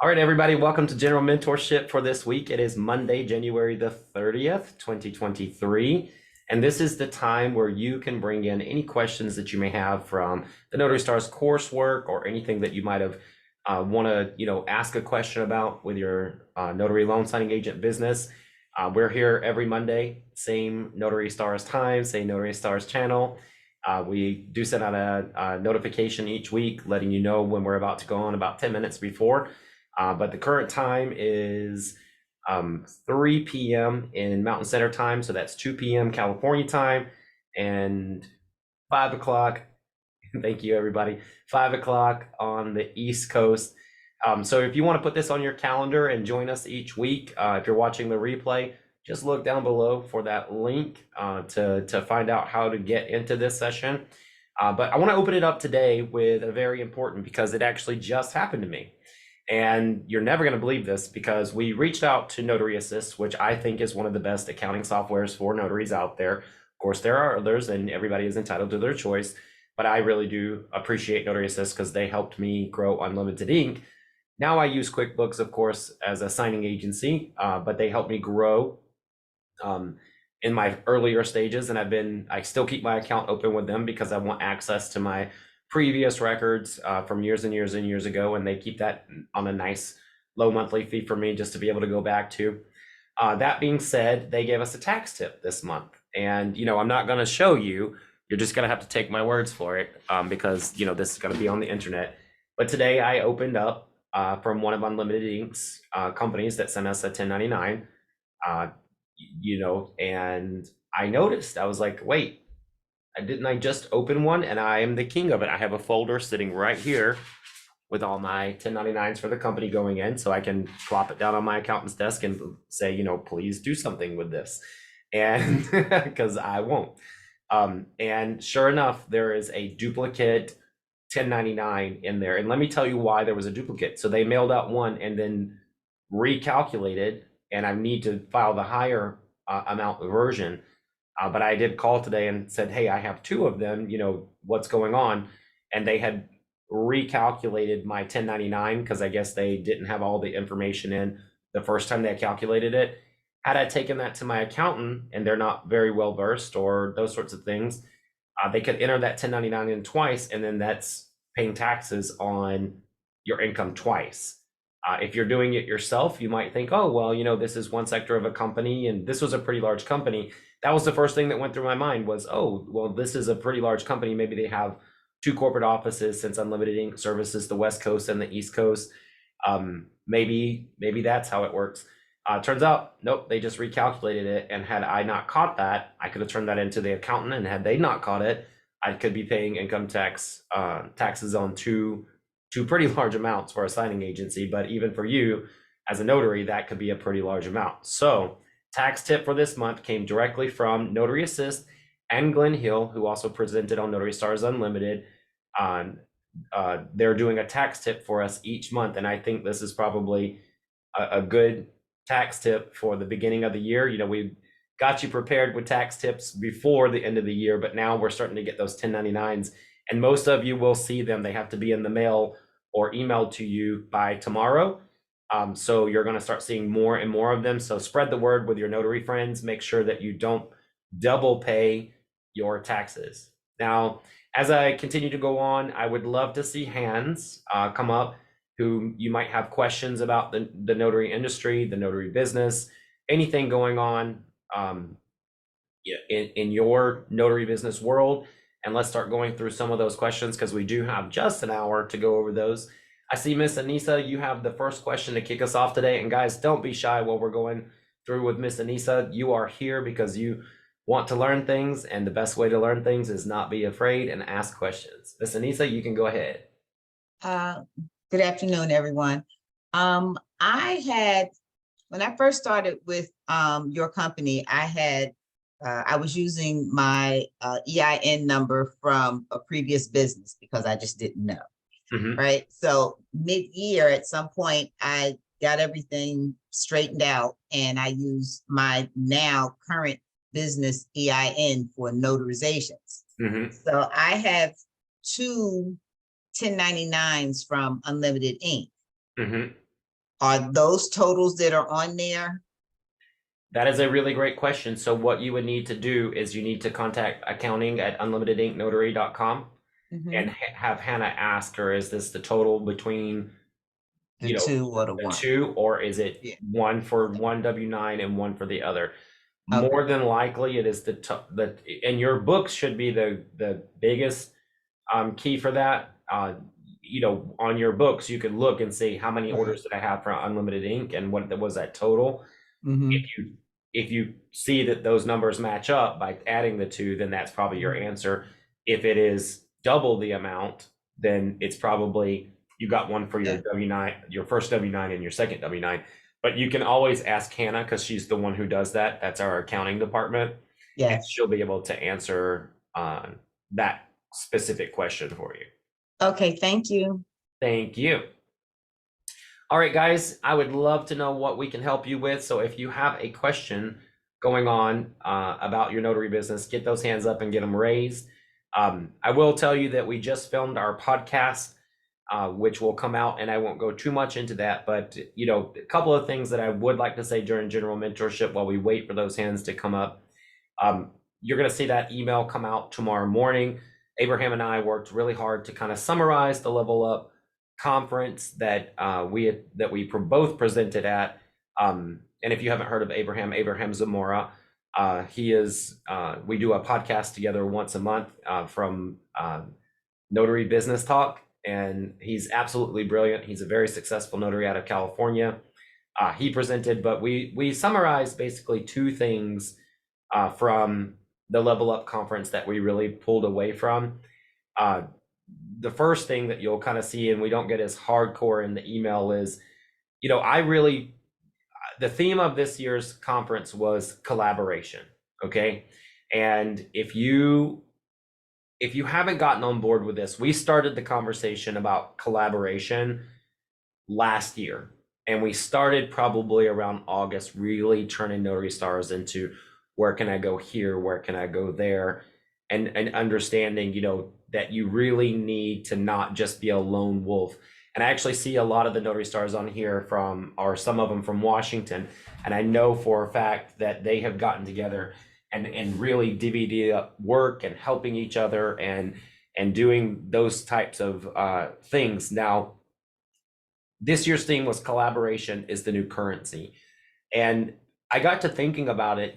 All right, everybody, welcome to General Mentorship for this week. It is Monday, January the 30th, 2023. And this is the time where you can bring in any questions that you may have from the Notary Stars coursework or anything that you might have want to, ask a question about with your notary loan signing agent business. We're here every Monday, same Notary Stars time, same Notary Stars channel. We do send out a notification each week letting you know when we're about to go on about 10 minutes before. But the current time is 3 p.m. in Mountain Standard Time. So that's 2 p.m. California time and 5 o'clock. Thank you, everybody. 5 o'clock on the East Coast. So if you want to put this on your calendar and join us each week, if you're watching the replay, just look down below for that link to find out how to get into this session. But I want to open it up today with a very important, because it actually just happened to me. And you're never going to believe this, because we reached out to Notary Assist, which I think is one of the best accounting softwares for notaries out there. Of course, there are others, and everybody is entitled to their choice. But I really do appreciate Notary Assist because they helped me grow Unlimited Ink. Now I use QuickBooks, of course, as a signing agency, but they helped me grow in my earlier stages. And I still keep my account open with them because I want access to my previous records from years and years and years ago, and they keep that on a nice low monthly fee for me just to be able to go back to. That being said, they gave us a tax tip this month, and I'm not going to show you. You're just going to have to take my words for it, because this is going to be on the internet. But today I opened up from one of Unlimited Ink's companies that sent us a 1099, and I noticed, I was like, wait, didn't I just open one? And I am the king of it. I have a folder sitting right here with all my 1099s for the company going in, so I can plop it down on my accountant's desk and say, please do something with this. And because I won't. And sure enough, there is a duplicate 1099 in there. And let me tell you why there was a duplicate. So they mailed out one and then recalculated, and I need to file the higher amount version. But I did call today and said, hey, I have two of them, what's going on? And they had recalculated my 1099 because I guess they didn't have all the information in the first time they calculated it. Had I taken that to my accountant, and they're not very well versed or those sorts of things, they could enter that 1099 in twice, and then that's paying taxes on your income twice. If you're doing it yourself, you might think, oh, well, this is one sector of a company, and this was a pretty large company. That was the first thing that went through my mind was, oh, well, this is a pretty large company. Maybe they have two corporate offices, since Unlimited Ink services the West Coast and the East Coast. Maybe that's how it works. Turns out, nope, they just recalculated it. And had I not caught that, I could have turned that into the accountant. And had they not caught it, I could be paying income taxes on two pretty large amounts for a signing agency. But even for you as a notary, that could be a pretty large amount. So tax tip for this month came directly from Notary Assist and Glenn Hill, who also presented on Notary Stars Unlimited. They're doing a tax tip for us each month. And I think this is probably a good tax tip for the beginning of the year. We got you prepared with tax tips before the end of the year, but now we're starting to get those 1099s, and most of you will see them. They have to be in the mail or emailed to you by tomorrow. So you're going to start seeing more and more of them. So spread the word with your notary friends. Make sure that you don't double pay your taxes. Now, as I continue to go on, I would love to see hands come up who you might have questions about the notary industry, the notary business, anything going on in your notary business world. And let's start going through some of those questions, because we do have just an hour to go over those. I see Miss Anissa, you have the first question to kick us off today. And guys, don't be shy while we're going through with Miss Anissa. You are here because you want to learn things, and the best way to learn things is not be afraid and ask questions. Miss Anissa, you can go ahead. Good afternoon, everyone. When I first started with your company, I was using my EIN number from a previous business because I just didn't know. Right. So mid-year, at some point, I got everything straightened out, and I use my now current business EIN for notarizations. So I have two 1099s from Unlimited Ink. are those totals that are on there? That is a really great question. So what you would need to do is you need to contact accounting at unlimitedinknotary.com and Mhm. have Hannah ask her, is this the total between, The two or the the one? two, or is it Yeah. one for one W-9 and one for the other? Okay. More than likely, it is and your books should be the biggest key for that. On your books, you could look and see how many Right. orders did I have for unlimited ink and what was that total. Mm-hmm. If you see that those numbers match up by adding the two, then that's probably your answer. If it is double the amount, then it's probably you got one for your Yeah. W-9, your first W-9 and your second W-9. But you can always ask Hannah because she's the one who does that. That's our accounting department, and Yes. she'll be able to answer that specific question for you. Okay, thank you. Thank you. All right, guys, I would love to know what we can help you with. So if you have a question going on about your notary business, get those hands up and get them raised. I will tell you that we just filmed our podcast, which will come out, and I won't go too much into that, but a couple of things that I would like to say during general mentorship while we wait for those hands to come up. You're going to see that email come out tomorrow morning. Abraham and I worked really hard to kind of summarize the Level Up conference that we both presented at. And if you haven't heard of Abraham Zamora, we do a podcast together once a month from Notary Business Talk, and he's absolutely brilliant. He's a very successful notary out of California. He presented, but we summarized basically two things from the Level Up conference that we really pulled away from. The first thing that you'll kind of see, and we don't get as hardcore in the email, is, the theme of this year's conference was collaboration. Okay. And if you haven't gotten on board with this, we started the conversation about collaboration last year. And we started probably around August, really turning Notary Stars into where can I go here? Where can I go there? And understanding, that you really need to not just be a lone wolf. And I actually see a lot of the Notary Stars on here or some of them from Washington. And I know for a fact that they have gotten together and really DVD up work and helping each other and doing those types of things. Now, this year's theme was collaboration is the new currency. And I got to thinking about it,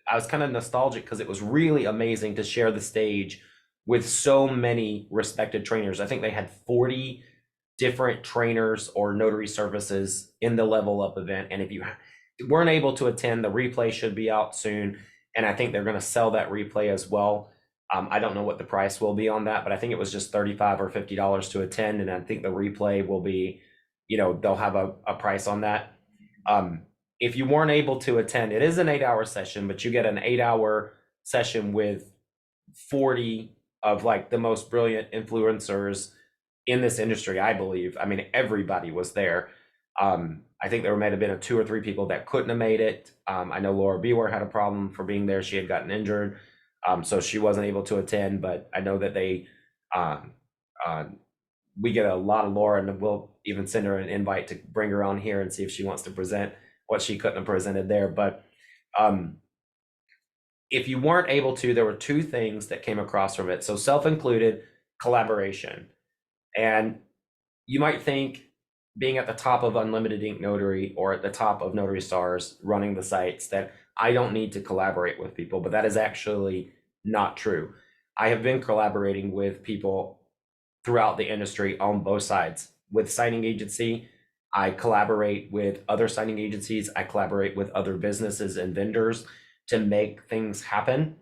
I was kind of nostalgic because it was really amazing to share the stage with so many respected trainers. I think they had 40 different trainers or notary services in the Level Up event. And if you weren't able to attend, the replay should be out soon. And I think they're going to sell that replay as well. I don't know what the price will be on that, but I think it was just $35 or $50 to attend. And I think the replay will be, they'll have a price on that. If you weren't able to attend, it is an 8-hour session, but you get an 8-hour session with 40 of like the most brilliant influencers in this industry, I believe. I mean, everybody was there. I think there might have been 2 or 3 people that couldn't have made it. I know Laura Beware had a problem for being there. She had gotten injured, so she wasn't able to attend, but I know that we get a lot of Laura, and we'll even send her an invite to bring her on here and see if she wants to present what she couldn't have presented there. But if you weren't able to, there were 2 things that came across from it. So self-included, collaboration. And you might think, being at the top of Unlimited Ink Notary or at the top of Notary Stars running the sites, that I don't need to collaborate with people, but that is actually not true. I have been collaborating with people throughout the industry on both sides. With signing agency, I collaborate with other signing agencies. I collaborate with other businesses and vendors to make things happen.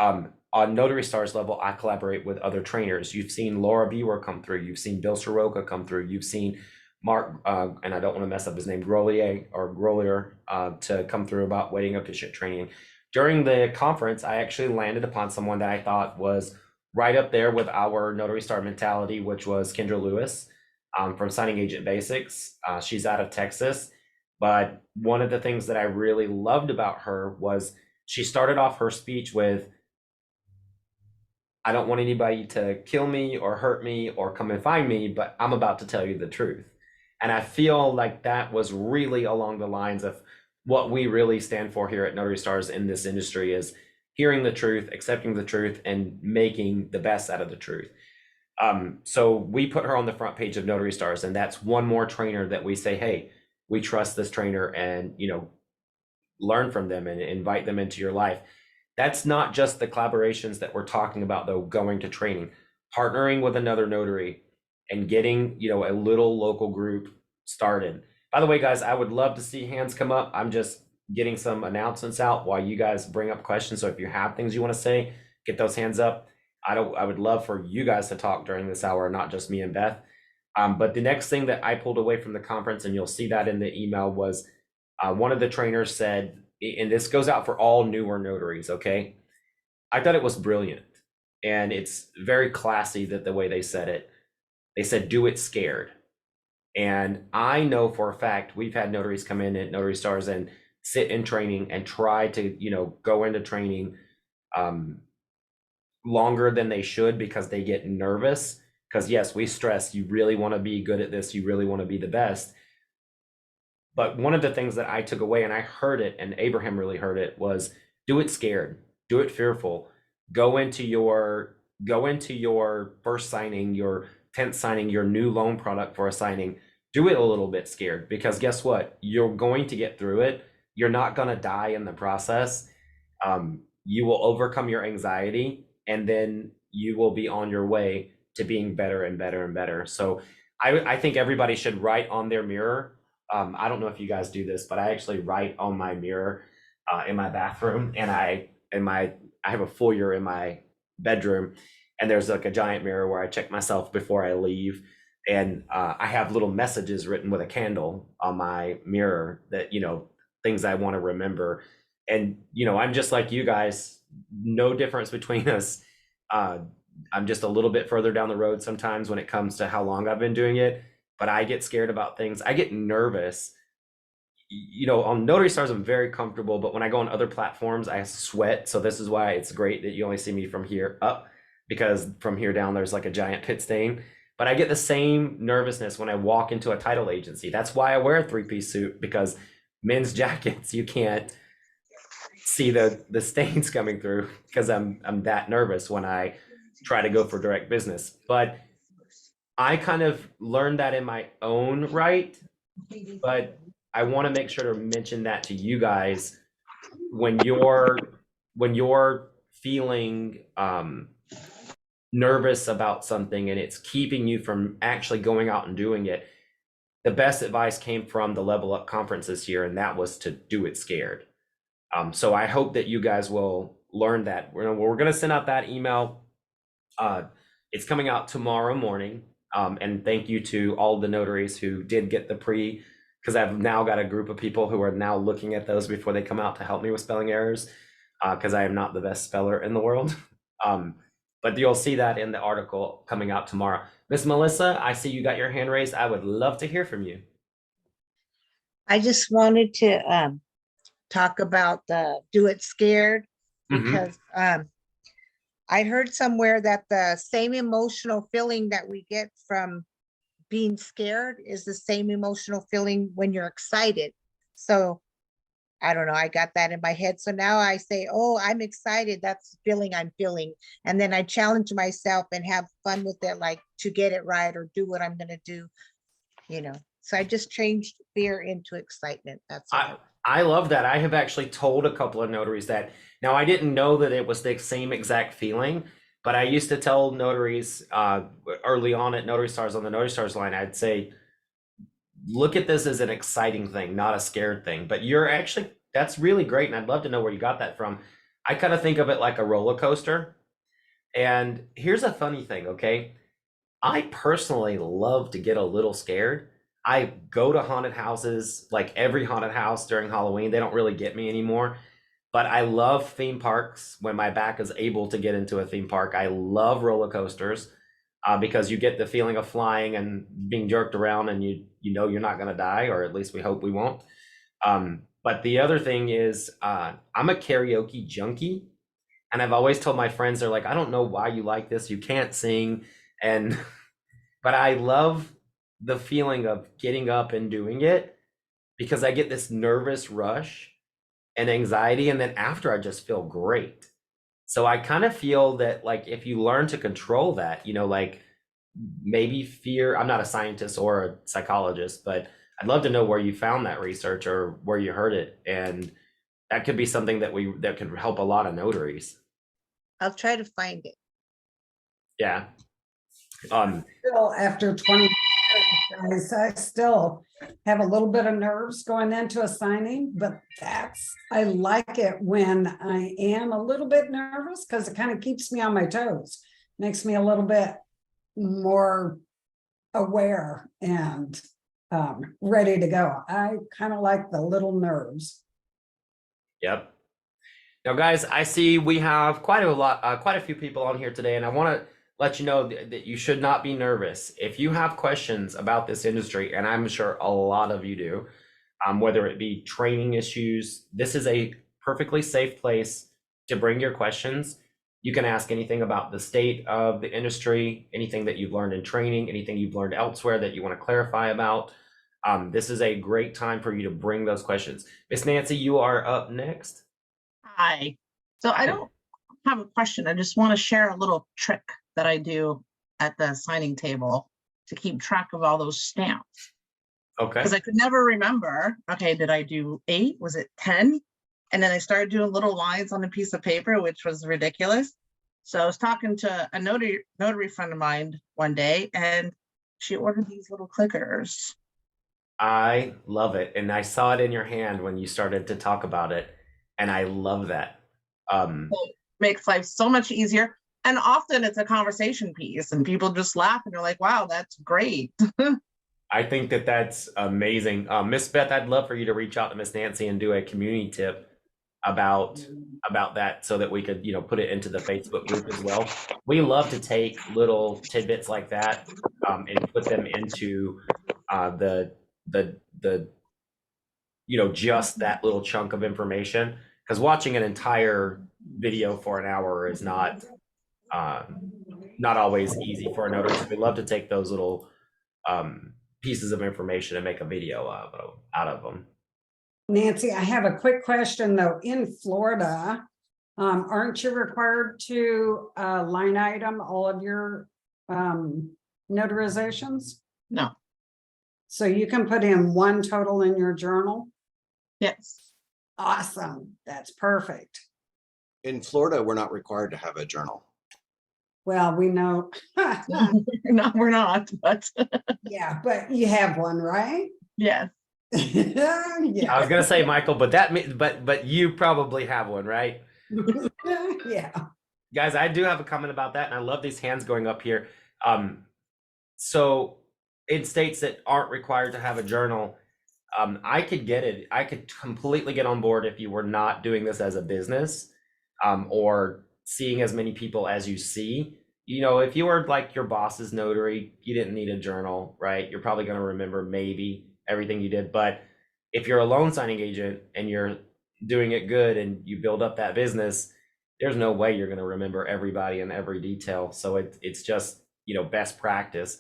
On Notary Stars level, I collaborate with other trainers. You've seen Laura Bewar come through. You've seen Bill Soroka come through. You've seen Mark, and I don't want to mess up his name, Grolier to come through about wedding officiant training. During the conference, I actually landed upon someone that I thought was right up there with our Notary Star mentality, which was Kendra Lewis from Signing Agent Basics. She's out of Texas. But one of the things that I really loved about her was she started off her speech with, I don't want anybody to kill me or hurt me or come and find me, but I'm about to tell you the truth. And I feel like that was really along the lines of what we really stand for here at Notary Stars in this industry is hearing the truth, accepting the truth, and making the best out of the truth. So we put her on the front page of Notary Stars, and that's one more trainer that we say, hey, we trust this trainer, and learn from them and invite them into your life. That's not just the collaborations that we're talking about, though, going to training, partnering with another notary and getting, a little local group started. By the way, guys, I would love to see hands come up. I'm just getting some announcements out while you guys bring up questions. So if you have things you want to say, get those hands up. I would love for you guys to talk during this hour, not just me and Beth. But the next thing that I pulled away from the conference, and you'll see that in the email, was one of the trainers said, and this goes out for all newer notaries, okay? I thought it was brilliant. And it's very classy that the way they said it. They said, do it scared. And I know for a fact, we've had notaries come in at Notary Stars and sit in training and try to, go into training longer than they should because they get nervous. Because yes, we stress, you really want to be good at this. You really want to be the best. But one of the things that I took away, and I heard it, and Abraham really heard it, was do it scared, do it fearful. Go into your first signing, your 10th signing, your new loan product for a signing. Do it a little bit scared, because guess what? You're going to get through it. You're not going to die in the process. You will overcome your anxiety, and then you will be on your way to being better and better and better. So I think everybody should write on their mirror. I don't know if you guys do this, but I actually write on my mirror in my bathroom, and I have a foyer in my bedroom, and there's like a giant mirror where I check myself before I leave. And I have little messages written with a candle on my mirror that, things I want to remember. And, I'm just like you guys, no difference between us. I'm just a little bit further down the road sometimes when it comes to how long I've been doing it, but I get scared about things. I get nervous. On Notary Stars, I'm very comfortable, but when I go on other platforms, I sweat. So this is why it's great that you only see me from here up, because from here down, there's like a giant pit stain. But I get the same nervousness when I walk into a title agency. That's why I wear a three-piece suit, because men's jackets, you can't see the stains coming through, because I'm that nervous when I try to go for direct business. But I kind of learned that in my own right, but I want to make sure to mention that to you guys when you're feeling nervous about something and it's keeping you from actually going out and doing it. The best advice came from the Level Up conference this year, and that was to do it scared. So I hope that you guys will learn that. We're going to send out that email. It's coming out tomorrow morning. And thank you to all the notaries who did get the because I've now got a group of people who are now looking at those before they come out to help me with spelling errors, because I am not the best speller in the world. But you'll see that in the article coming out tomorrow. Miss Melissa, I see you got your hand raised. I would love to hear from you. I just wanted to talk about the do it scared, because I heard somewhere that the same emotional feeling that we get from being scared is the same emotional feeling when you're excited. So I don't know, I got that in my head. So now I say, oh, I'm excited. That's the feeling I'm feeling. And then I challenge myself and have fun with it, like to get it right or do what I'm going to do, So I just changed fear into excitement. That's all. I love that. I have actually told a couple of notaries that. Now, I didn't know that it was the same exact feeling, but I used to tell notaries early on at Notary Stars, on the Notary Stars line, I'd say, look at this as an exciting thing, not a scared thing. But that's really great. And I'd love to know where you got that from. I kind of think of it like a roller coaster. And here's a funny thing, okay? I personally love to get a little scared. I go to haunted houses, like every haunted house during Halloween. They don't really get me anymore. But I love theme parks when my back is able to get into a theme park. I love roller coasters because you get the feeling of flying and being jerked around, and you're not going to die, or at least we hope we won't. But the other thing is I'm a karaoke junkie. And I've always told my friends, they're like, I don't know why you like this. You can't sing. But I love the feeling of getting up and doing it because I get this nervous rush and anxiety, and then after I just feel great. So I kind of feel that like if you learn to control that, like maybe fear, I'm not a scientist or a psychologist, but I'd love to know where you found that research or where you heard it. And that could be something that could help a lot of notaries. I'll try to find it. Yeah. Still, after 20 years, guys, I still have a little bit of nerves going into a signing, but I like it when I am a little bit nervous because it kind of keeps me on my toes, makes me a little bit more aware and ready to go. I kind of like the little nerves. Yep. Now, guys, I see we have quite a few people on here today, and I want to let you know that you should not be nervous. If you have questions about this industry, and I'm sure a lot of you do, whether it be training issues, this is a perfectly safe place to bring your questions. You can ask anything about the state of the industry, anything that you've learned in training, anything you've learned elsewhere that you want to clarify about. This is a great time for you to bring those questions. Miss Nancy, you are up next. Hi. So I don't have a question. I just want to share a little trick that I do at the signing table to keep track of all those stamps. Okay. Because I could never remember, okay, did I do 8? Was it 10? And then I started doing little lines on a piece of paper, which was ridiculous. So I was talking to a notary friend of mine one day, and she ordered these little clickers. I love it. And I saw it in your hand when you started to talk about it. And I love that. Makes life so much easier. And often it's a conversation piece and people just laugh and they're like, wow, that's great. I think that that's amazing. Miss Beth, I'd love for you to reach out to Miss Nancy and do a community tip about that so that we could, put it into the Facebook group as well. We love to take little tidbits like that and put them into just that little chunk of information, because watching an entire video for an hour is not always easy for a notary. So we love to take those little pieces of information and make a video out of them. Nancy, I have a quick question though. In Florida, aren't you required to line item all of your notarizations? No. So you can put in one total in your journal? Yes. Awesome. That's perfect. In Florida, we're not required to have a journal. Well, we know. No, we're not, but Yeah, but you have one, right? yes. I Yeah. was gonna say, Michael, but you probably have one, right? Yeah. Guys, I do have a comment about that, and I love these hands going up here. So in states that aren't required to have a journal, I could get it. I could completely get on board if you were not doing this as a business, or seeing as many people as you see. If you were like your boss's notary, you didn't need a journal, right? You're probably going to remember maybe everything you did. But if you're a loan signing agent and you're doing it good and you build up that business, there's no way you're going to remember everybody and every detail. So it's just, best practice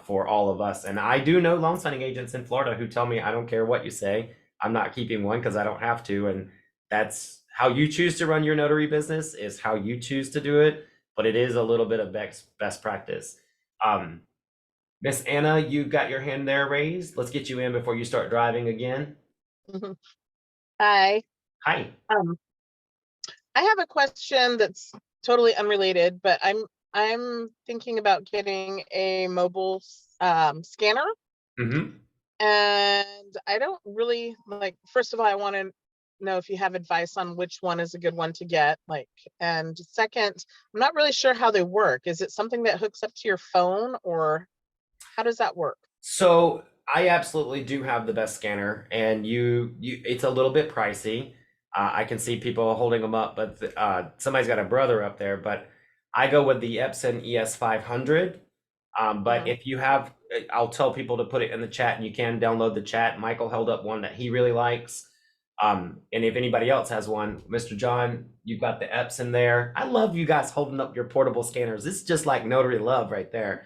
for all of us. And I do know loan signing agents in Florida who tell me, I don't care what you say, I'm not keeping one because I don't have to. And that's how you choose to run your notary business, is how you choose to do it. But it is a little bit of best practice. Miss Anna, you got your hand there raised. Let's get you in before you start driving again. Mhm. Hi. Hi. I have a question that's totally unrelated, but I'm thinking about getting a mobile scanner, Mm-hmm. and I don't really first of all, I want to know if you have advice on which one is a good one to get, and second, I'm not really sure how they work. Is it something that hooks up to your phone, or how does that work? So I absolutely do have the best scanner, and it's a little bit pricey. I can see people holding them up, but somebody's got a brother up there. But I go with the Epson ES500. But if you have, I'll tell people to put it in the chat, and you can download the chat. Michael held up one that he really likes. And if anybody else has one, Mr. John, you've got the Epson there. I love you guys holding up your portable scanners. This is just like notary love right there.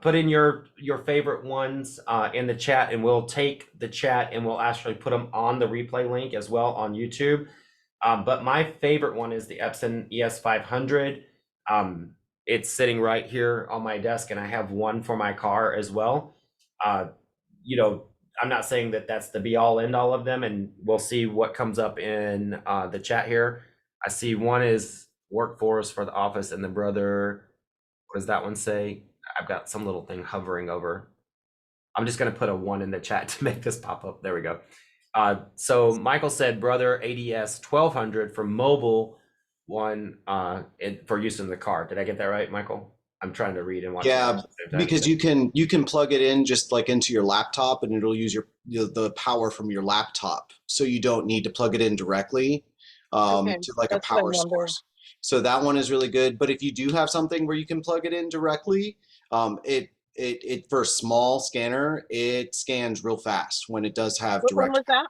Put in your favorite ones in the chat, and we'll take the chat and we'll actually put them on the replay link as well on YouTube. But my favorite one is the Epson ES500. It's sitting right here on my desk, and I have one for my car as well. You know, I'm not saying that that's the be all end all of them, and we'll see what comes up in the chat here. I see one is workforce for the office, and the brother, what does that one say? I've got some little thing hovering over. I'm just going to put a 1 in the chat to make this pop up. There we go. So Michael said brother ADS 1200 for mobile one for use in the car. Did I get that right, Michael? I'm trying to read and watch. Yeah, because you can plug it in just like into your laptop, and it'll use the power from your laptop, so you don't need to plug it in directly Okay, to like a that's what I power wondered. source. So that one is really good. But if you do have something where you can plug it in directly, it for a small scanner, it scans real fast when it does have What one direct. was that?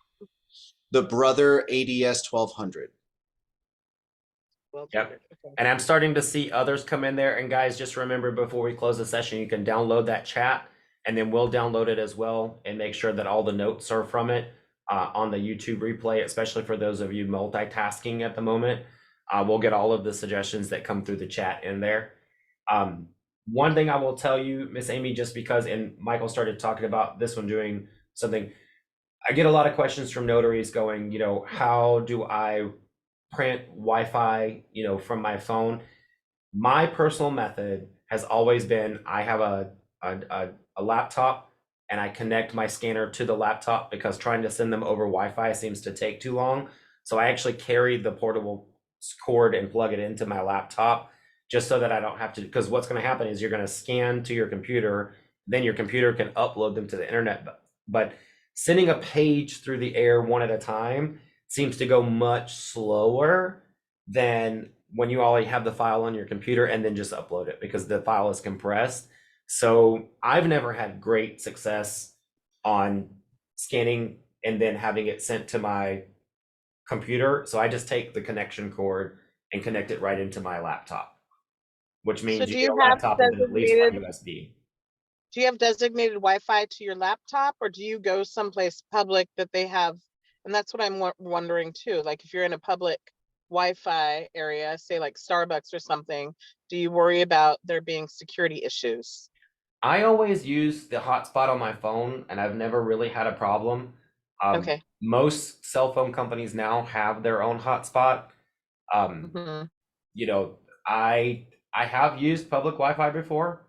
The Brother ADS 1200. Well, Yep. okay. And I'm starting to see others come in there. And guys, just remember before we close the session, you can download that chat, and then we'll download it as well and make sure that all the notes are from it on the YouTube replay, especially for those of you multitasking at the moment. We'll get all of the suggestions that come through the chat in there. One thing I will tell you, Miss Amy, just because, and Michael started talking about this one doing something, I get a lot of questions from notaries going, you know, how do I print Wi-Fi, you know, from my phone? My personal method has always been, I have a laptop, and I connect my scanner to the laptop, because trying to send them over Wi-Fi seems to take too long. So I actually carry the portable cord and plug it into my laptop, just so that I don't have to, because what's going to happen is you're going to scan to your computer, then your computer can upload them to the internet. But sending a page through the air one at a time seems to go much slower than when you already have the file on your computer and then just upload it, because the file is compressed. So I've never had great success on scanning and then having it sent to my computer. So I just take the connection cord and connect it right into my laptop, which means So you do get you a have laptop and then at least one designated, USB. do you have designated Wi-Fi to your laptop, or do you go someplace public that they have? And that's what I'm wondering too. Like if you're in a public Wi-Fi area, say like Starbucks or something, do you worry about there being security issues? I always use the hotspot on my phone, and I've never really had a problem. Okay. Most cell phone companies now have their own hotspot. Mhm. You know, I have used public Wi-Fi before.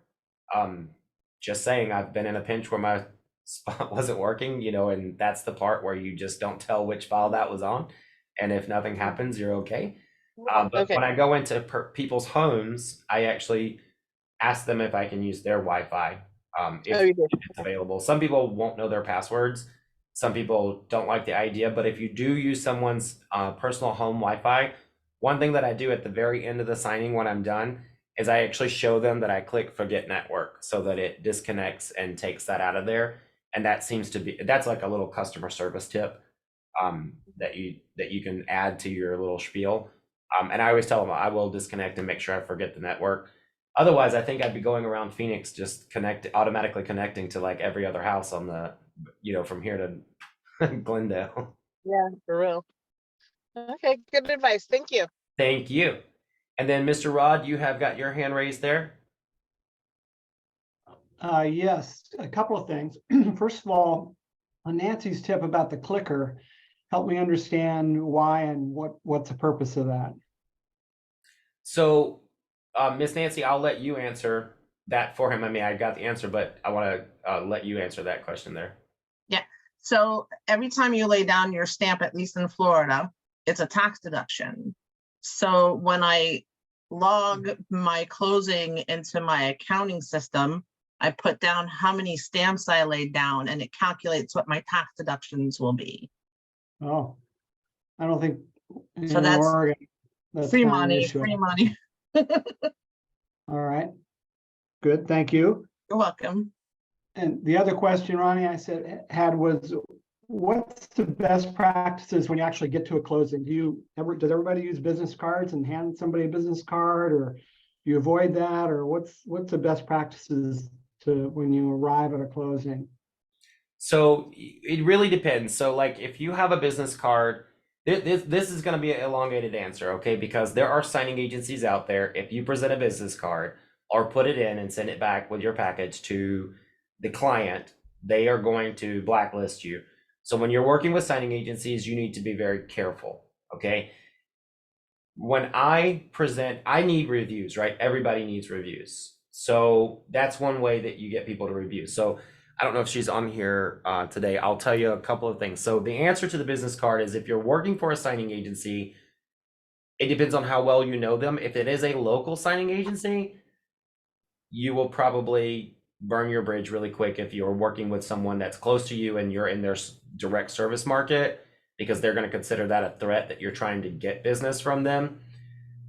Just saying, I've been in a pinch where my spot wasn't working, you know, and that's the part where you just don't tell which file that was on. And if nothing happens, you're okay. But Okay. when I go into people's homes, I actually ask them if I can use their Wi-Fi, Oh, you do. if it's available. Some people won't know their passwords. Some people don't like the idea, but if you do use someone's personal home Wi-Fi, one thing that I do at the very end of the signing when I'm done is I actually show them that I click forget network, so that it disconnects and takes that out of there. And that seems to be, that's like a little customer service tip that you can add to your little spiel. And I always tell them I will disconnect and make sure I forget the network. Otherwise, I think I'd be going around Phoenix just automatically connecting to like every other house on the, you know, from here to Glendale. Yeah, for real. Okay, good advice. Thank you. Thank you. And then Mr. Rod, you have got your hand raised there. Yes, a couple of things. First of all, on Nancy's tip about the clicker, help me understand why and what's the purpose of that. So, Miss Nancy, I'll let you answer that for him. I mean, I got the answer, but I want to let you answer that question there. Yeah. So every time you lay down your stamp, at least in Florida, it's a tax deduction. So when I log my closing into my accounting system, I put down how many stamps I laid down, and it calculates what my tax deductions will be. Oh, I don't think So in that's Oregon, that's free not an money, issue. free money. All right, good, thank you. You're welcome. And the other question, Ronnie, I had was, what's the best practices when you actually get to a closing? Does everybody use business cards and hand somebody a business card, or do you avoid that, or what's the best practices to when you arrive at a closing? So it really depends. So like if you have a business card, this is going to be an elongated answer, okay? Because there are signing agencies out there. If you present a business card or put it in and send it back with your package to the client, they are going to blacklist you. So when you're working with signing agencies, you need to be very careful, okay? When I present, I need reviews, right? Everybody needs reviews. So that's one way that you get people to review. So I don't know if she's on here today. I'll tell you a couple of things. So the answer to the business card is if you're working for a signing agency, it depends on how well you know them. If it is a local signing agency, you will probably burn your bridge really quick if you're working with someone that's close to you and you're in their direct service market, because they're going to consider that a threat that you're trying to get business from them.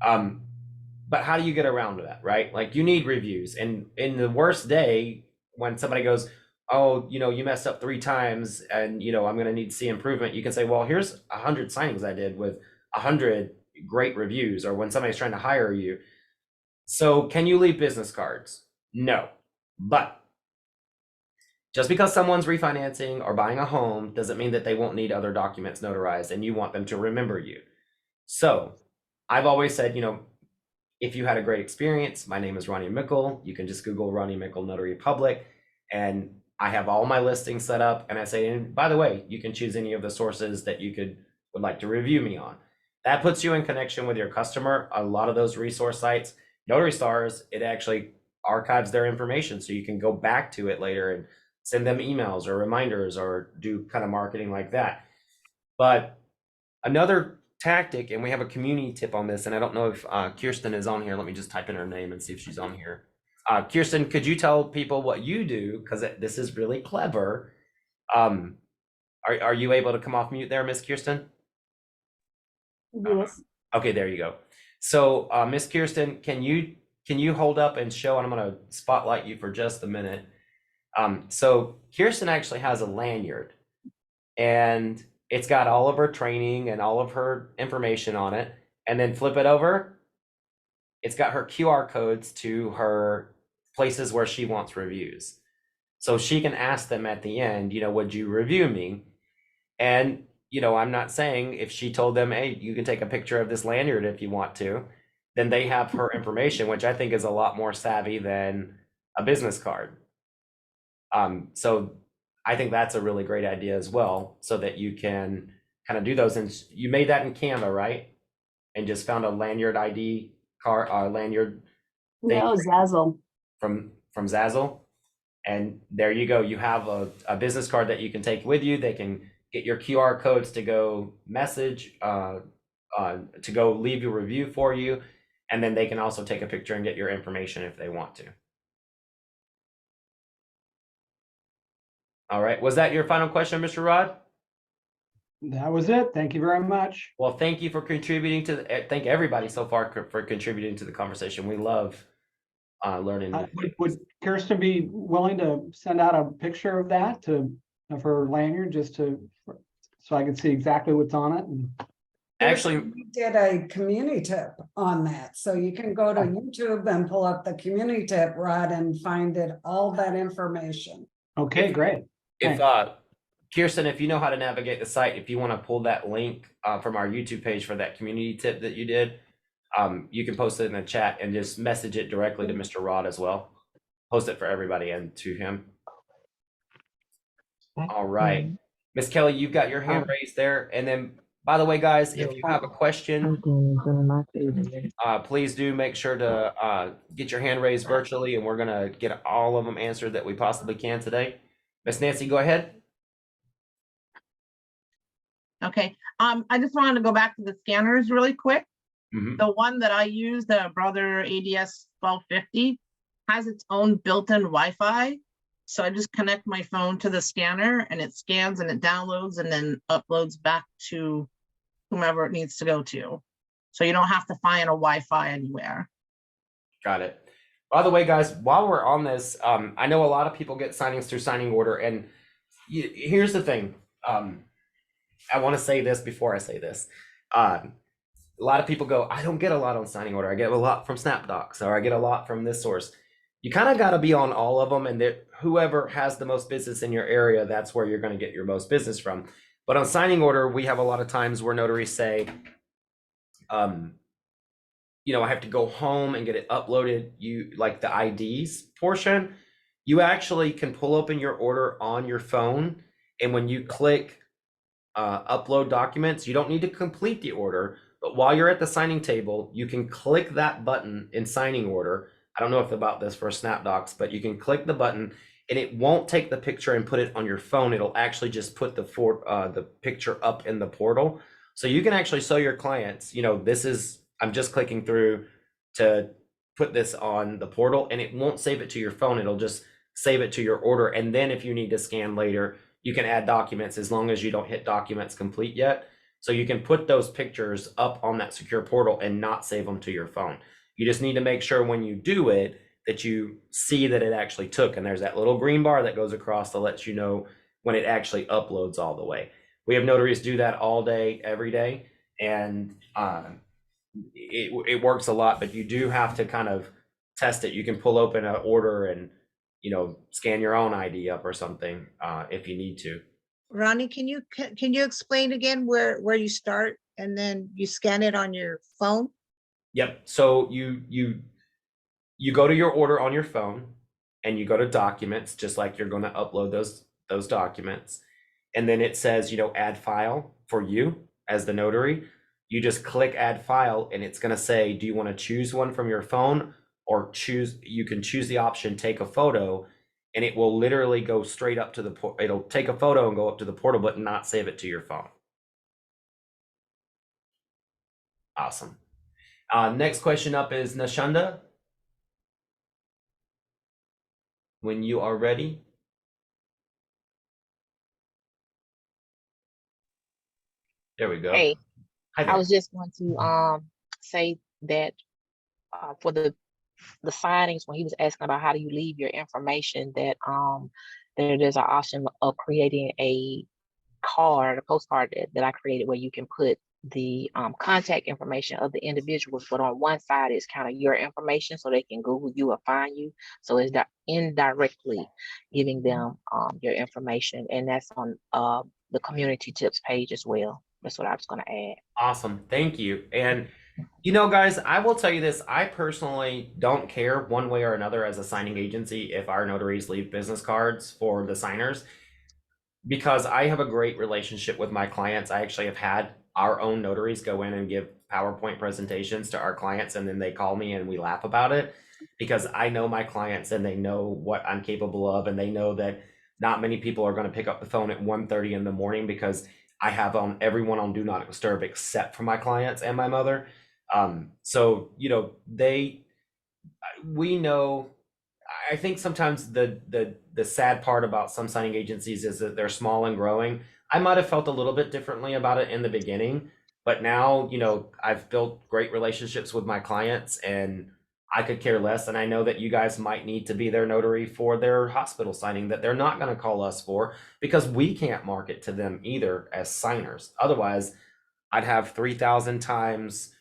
But how do you get around that, right? Like you need reviews. And in the worst day, when somebody goes, oh, you messed up 3 times and, I'm going to need to see improvement, you can say, well, here's 100 signings I did with 100 great reviews. Or when somebody's trying to hire you. So can you leave business cards? No. But just because someone's refinancing or buying a home doesn't mean that they won't need other documents notarized and you want them to remember you. So I've always said, if you had a great experience, my name is Ronnie Mickle. You can just Google Ronnie Mickle Notary Public, and I have all my listings set up. And I say, and by the way, you can choose any of the sources that you would like to review me on. That puts you in connection with your customer. A lot of those resource sites, Notary Stars, it actually archives their information, so you can go back to it later and send them emails or reminders or do kind of marketing like that. But another tactic, and we have a community tip on this, and I don't know if Kirsten is on here. Let me just type in her name and see if she's on here. Kirsten, could you tell people what you do? Because this is really clever. Are you able to come off mute there, Miss Kirsten? Yes. Okay, there you go. So Miss Kirsten, can you hold up and show, and I'm going to spotlight you for just a minute. So Kirsten actually has a lanyard, and it's got all of her training and all of her information on it. And then flip it over. It's got her QR codes to her places where she wants reviews. So she can ask them at the end, would you review me? And, I'm not saying if she told them, hey, you can take a picture of this lanyard if you want to, then they have her information, which I think is a lot more savvy than a business card. So I think that's a really great idea as well, so that you can kind of do those. And you made that in Canva, right? And just found a lanyard ID card, lanyard thing No, Zazzle. from Zazzle. And there you go. You have a business card that you can take with you. They can get your QR codes to go message, to go leave your review for you. And then they can also take a picture and get your information if they want to. All right. Was that your final question, Mr. Rod? That was it. Thank you very much. Well, thank you for contributing thank everybody so far for contributing to the conversation. We love learning. Would Kirsten be willing to send out a picture of that of her lanyard so I can see exactly what's on it? Actually, we did a community tip on that. So you can go to YouTube and pull up the community tip, Rod, and find all that information. Okay, great. if Kirsten, if you know how to navigate the site, if you want to pull that link from our YouTube page for that community tip that you did, you can post it in the chat and just message it directly to Mr. Rod as well. Post it for everybody and to him. All right. Miss Kelly, you've got your hand raised there. And then, by the way, guys, if you have a question, please do make sure to get your hand raised virtually, and we're going to get all of them answered that we possibly can today. Miss Nancy, go ahead. Okay, I just wanted to go back to the scanners really quick. Mhm. The one that I use, the Brother ADS 1250, has its own built-in Wi-Fi. So I just connect my phone to the scanner and it scans and it downloads and then uploads back to whomever it needs to go to. So you don't have to find a Wi-Fi anywhere. Got it. By the way, guys, while we're on this, I know a lot of people get signings through signing order, and here's the thing. I want to say this before I say this. A lot of people go, I don't get a lot on signing order. I get a lot from SnapDocs, or I get a lot from this source. you kind of got to be on all of them, and that whoever has the most business in your area, that's where you're going to get your most business from. But on signing order, we have a lot of times where notaries say, you know, I have to go home and get it uploaded. You like the IDs portion, you actually can pull open your order on your phone, and when you click upload documents, you don't need to complete the order, but while you're at the signing table, you can click that button in signing order. I don't know if about this for SnapDocs, but you can click the button and it won't take the picture and put it on your phone. It'll actually just put the picture up in the portal. So you can actually show your clients, you know, this is, I'm just clicking through to put this on the portal, and it won't save it to your phone. It'll just save it to your order. And then if you need to scan later, you can add documents as long as you don't hit documents complete yet. So you can put those pictures up on that secure portal and not save them to your phone. You just need to make sure when you do it that you see that it actually took. And there's that little green bar that goes across that lets you know when it actually uploads all the way. We have notaries do that all day, every day. And it works a lot, but you do have to kind of test it. You can pull open an order and, you know, scan your own ID up or something if you need to. Ronnie, can you explain again where you start and then you scan it on your phone? Yep. So you go to your order on your phone and you go to documents, just like you're going to upload those documents. And then it says, you know, add file for you as the notary. You just click add file and it's going to say, do you want to choose one from your phone, or you can choose the option, take a photo, and it will literally go straight up to it'll take a photo and go up to the portal, but not save it to your phone. Awesome. Next question up is Nashanda. When you are ready. There we go. Hey, Hi I there. was just going to say that for the signings, when he was asking about how do you leave your information, that there's an option of creating a postcard that I created where you can put the contact information of the individuals, but on one side is kind of your information so they can Google you or find you. So it's indirectly giving them your information, and that's on the community tips page as well. That's what I was going to add. Awesome. Thank you. And, you know, guys, I will tell you this. I personally don't care one way or another as a signing agency if our notaries leave business cards for the signers, because I have a great relationship with my clients. I actually have had our own notaries go in and give PowerPoint presentations to our clients, and then they call me and we laugh about it, because I know my clients and they know what I'm capable of, and they know that not many people are going to pick up the phone at 1:30 in the morning, because I have everyone on do not disturb except for my clients and my mother. So, you know, we know, I think sometimes the sad part about some signing agencies is that they're small and growing. I might have felt a little bit differently about it in the beginning, but now, you know, I've built great relationships with my clients and I could care less. And I know that you guys might need to be their notary for their hospital signing that they're not going to call us for, because we can't market to them either as signers. Otherwise, I'd have 3,000 times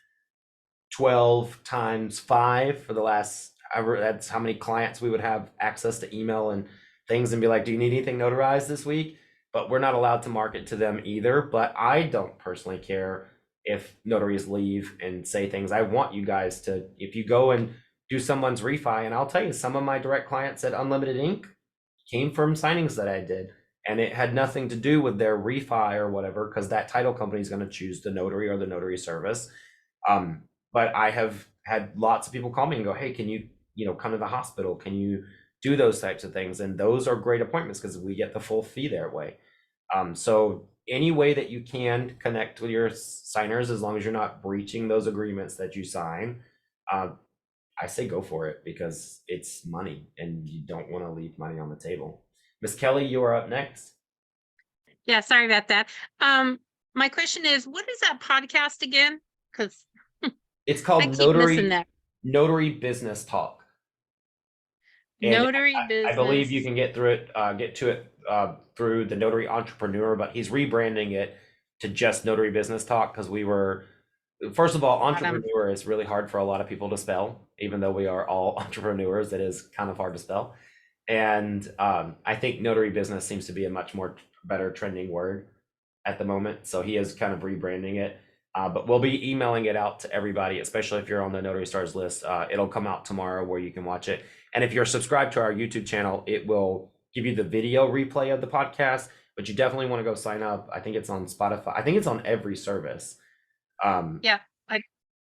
12 times 5 for the last ever. That's how many clients we would have access to email and things and be like, do you need anything notarized this week? But we're not allowed to market to them either. But I don't personally care if notaries leave and say things. I want you guys to, if you go and do someone's refi, and I'll tell you, some of my direct clients at Unlimited Ink came from signings that I did, and it had nothing to do with their refi or whatever, because that title company is going to choose the notary or the notary service. But I have had lots of people call me and go, hey, can you come to the hospital? Can you do those types of things? And those are great appointments because we get the full fee their way. So any way that you can connect with your signers, as long as you're not breaching those agreements that you sign, I say go for it, because it's money and you don't want to leave money on the table. Miss Kelly, you are up next. Yeah, sorry about that. My question is, what is that podcast again? Because it's called I keep missing that. Notary Business Talk. And Notary Business. I believe you can get to it through the Notary Entrepreneur, but he's rebranding it to just Notary Business Talk, because we were First of all, entrepreneur is really hard for a lot of people to spell, even though we are all entrepreneurs. It is kind of hard to spell. And I think notary business seems to be a much more better trending word at the moment. So he is kind of rebranding it. But we'll be emailing it out to everybody, especially if you're on the Notary Stars list. It'll come out tomorrow where you can watch it. And if you're subscribed to our YouTube channel, it will give you the video replay of the podcast. But you definitely want to go sign up. I think it's on Spotify. I think it's on every service. Yeah,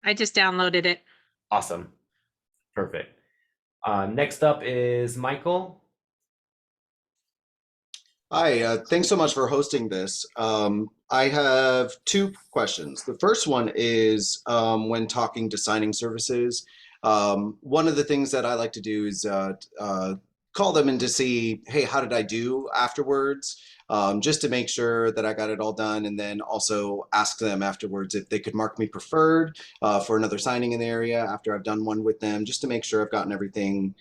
I just downloaded it. Awesome. Perfect. Next up is Michael. Hi, thanks so much for hosting this. I have two questions. The first one is when talking to signing services, one of the things that I like to do is call them and to see, hey, how did I do afterwards? Just to make sure that I got it all done, and then also ask them afterwards if they could mark me preferred for another signing in the area after I've done one with them, just to make sure I've gotten everything,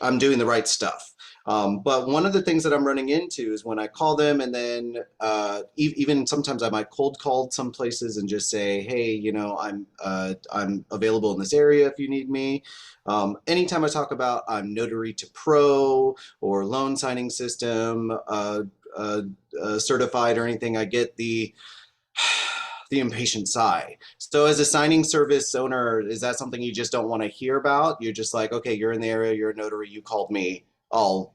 I'm doing the right stuff. But one of the things that I'm running into is when I call them, and then even sometimes I might cold call some places and just say, hey, I'm available in this area if you need me. Anytime I talk about I'm Notary to Pro or loan signing system certified or anything, I get the impatient sigh. So as a signing service owner, is that something you just don't want to hear about? You're just like, okay, you're in the area, you're a notary, you called me, I'll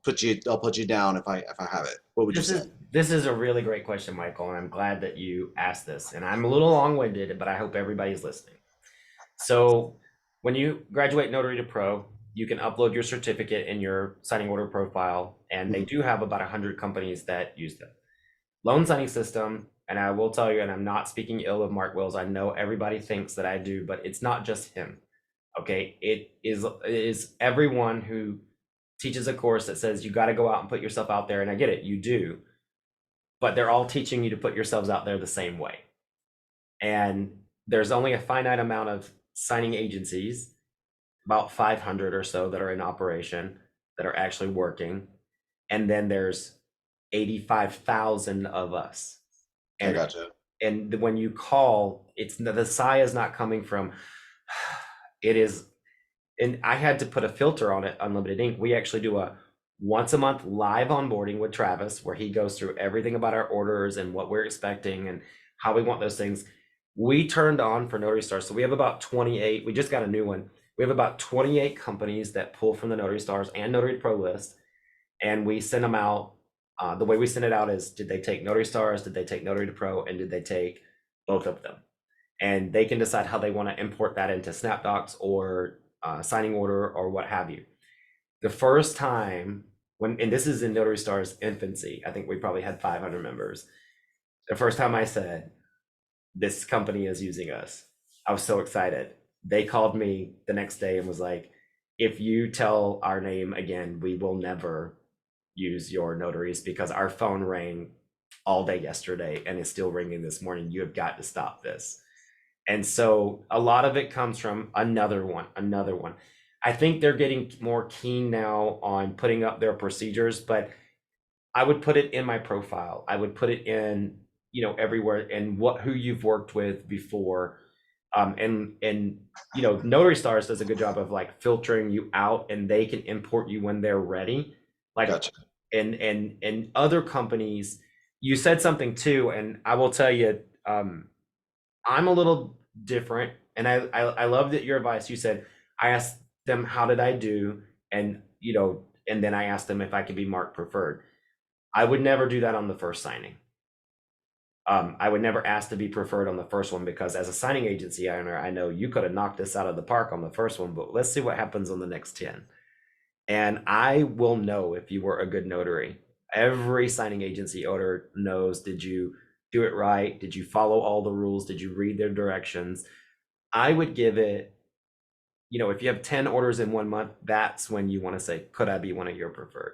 put you down if I have it. What would you say? This is a really great question, Michael, and I'm glad that you asked this. And I'm a little long-winded, but I hope everybody's listening. So when you graduate Notary to Pro, you can upload your certificate in your signing order profile, and they do have about 100 companies that use them. Loan signing system, and I will tell you, and I'm not speaking ill of Mark Wills, I know everybody thinks that I do, but it's not just him. Okay, it is everyone who teaches a course that says you got to go out and put yourself out there, and I get it, you do, but they're all teaching you to put yourselves out there the same way. And there's only a finite amount of signing agencies, about 500 or so that are in operation, that are actually working, and then there's 85,000 of us. And, I gotcha. And when you call, it's the sigh is not coming from, it is, and I had to put a filter on it, Unlimited Ink. We actually do a once a month live onboarding with Travis, where he goes through everything about our orders and what we're expecting and how we want those things. We turned on for Notary Stars. So we have about 28, we just got a new one. We have about 28 companies that pull from the Notary Stars and Notary Pro list. And we send them out. The way we send it out is, did they take Notary Stars? Did they take Notary to Pro? And did they take both of them? And they can decide how they want to import that into SnapDocs or signing order or what have you. The first time and this is in Notary Stars infancy, I think we probably had 500 members. The first time I said, this company is using us, I was so excited. They called me the next day and was like, if you tell our name again, we will never use your notaries, because our phone rang all day yesterday and it's still ringing this morning. You have got to stop this. And so a lot of it comes from another one. I think they're getting more keen now on putting up their procedures, but I would put it in my profile. I would put it in, everywhere, and who you've worked with before. And Notary Stars does a good job of like filtering you out, and they can import you when they're ready. Like, gotcha. And other companies, you said something too, and I will tell you, I'm a little different, and I love that your advice. You said, I asked them, how did I do? And, and then I asked them if I could be marked preferred. I would never do that on the first signing. I would never ask to be preferred on the first one, because as a signing agency owner, I know you could have knocked this out of the park on the first one, but let's see what happens on the next 10. And I will know if you were a good notary. Every signing agency owner knows, did you do it right? Did you follow all the rules? Did you read their directions? I would give it, if you have 10 orders in 1 month, that's when you want to say, could I be one of your preferred?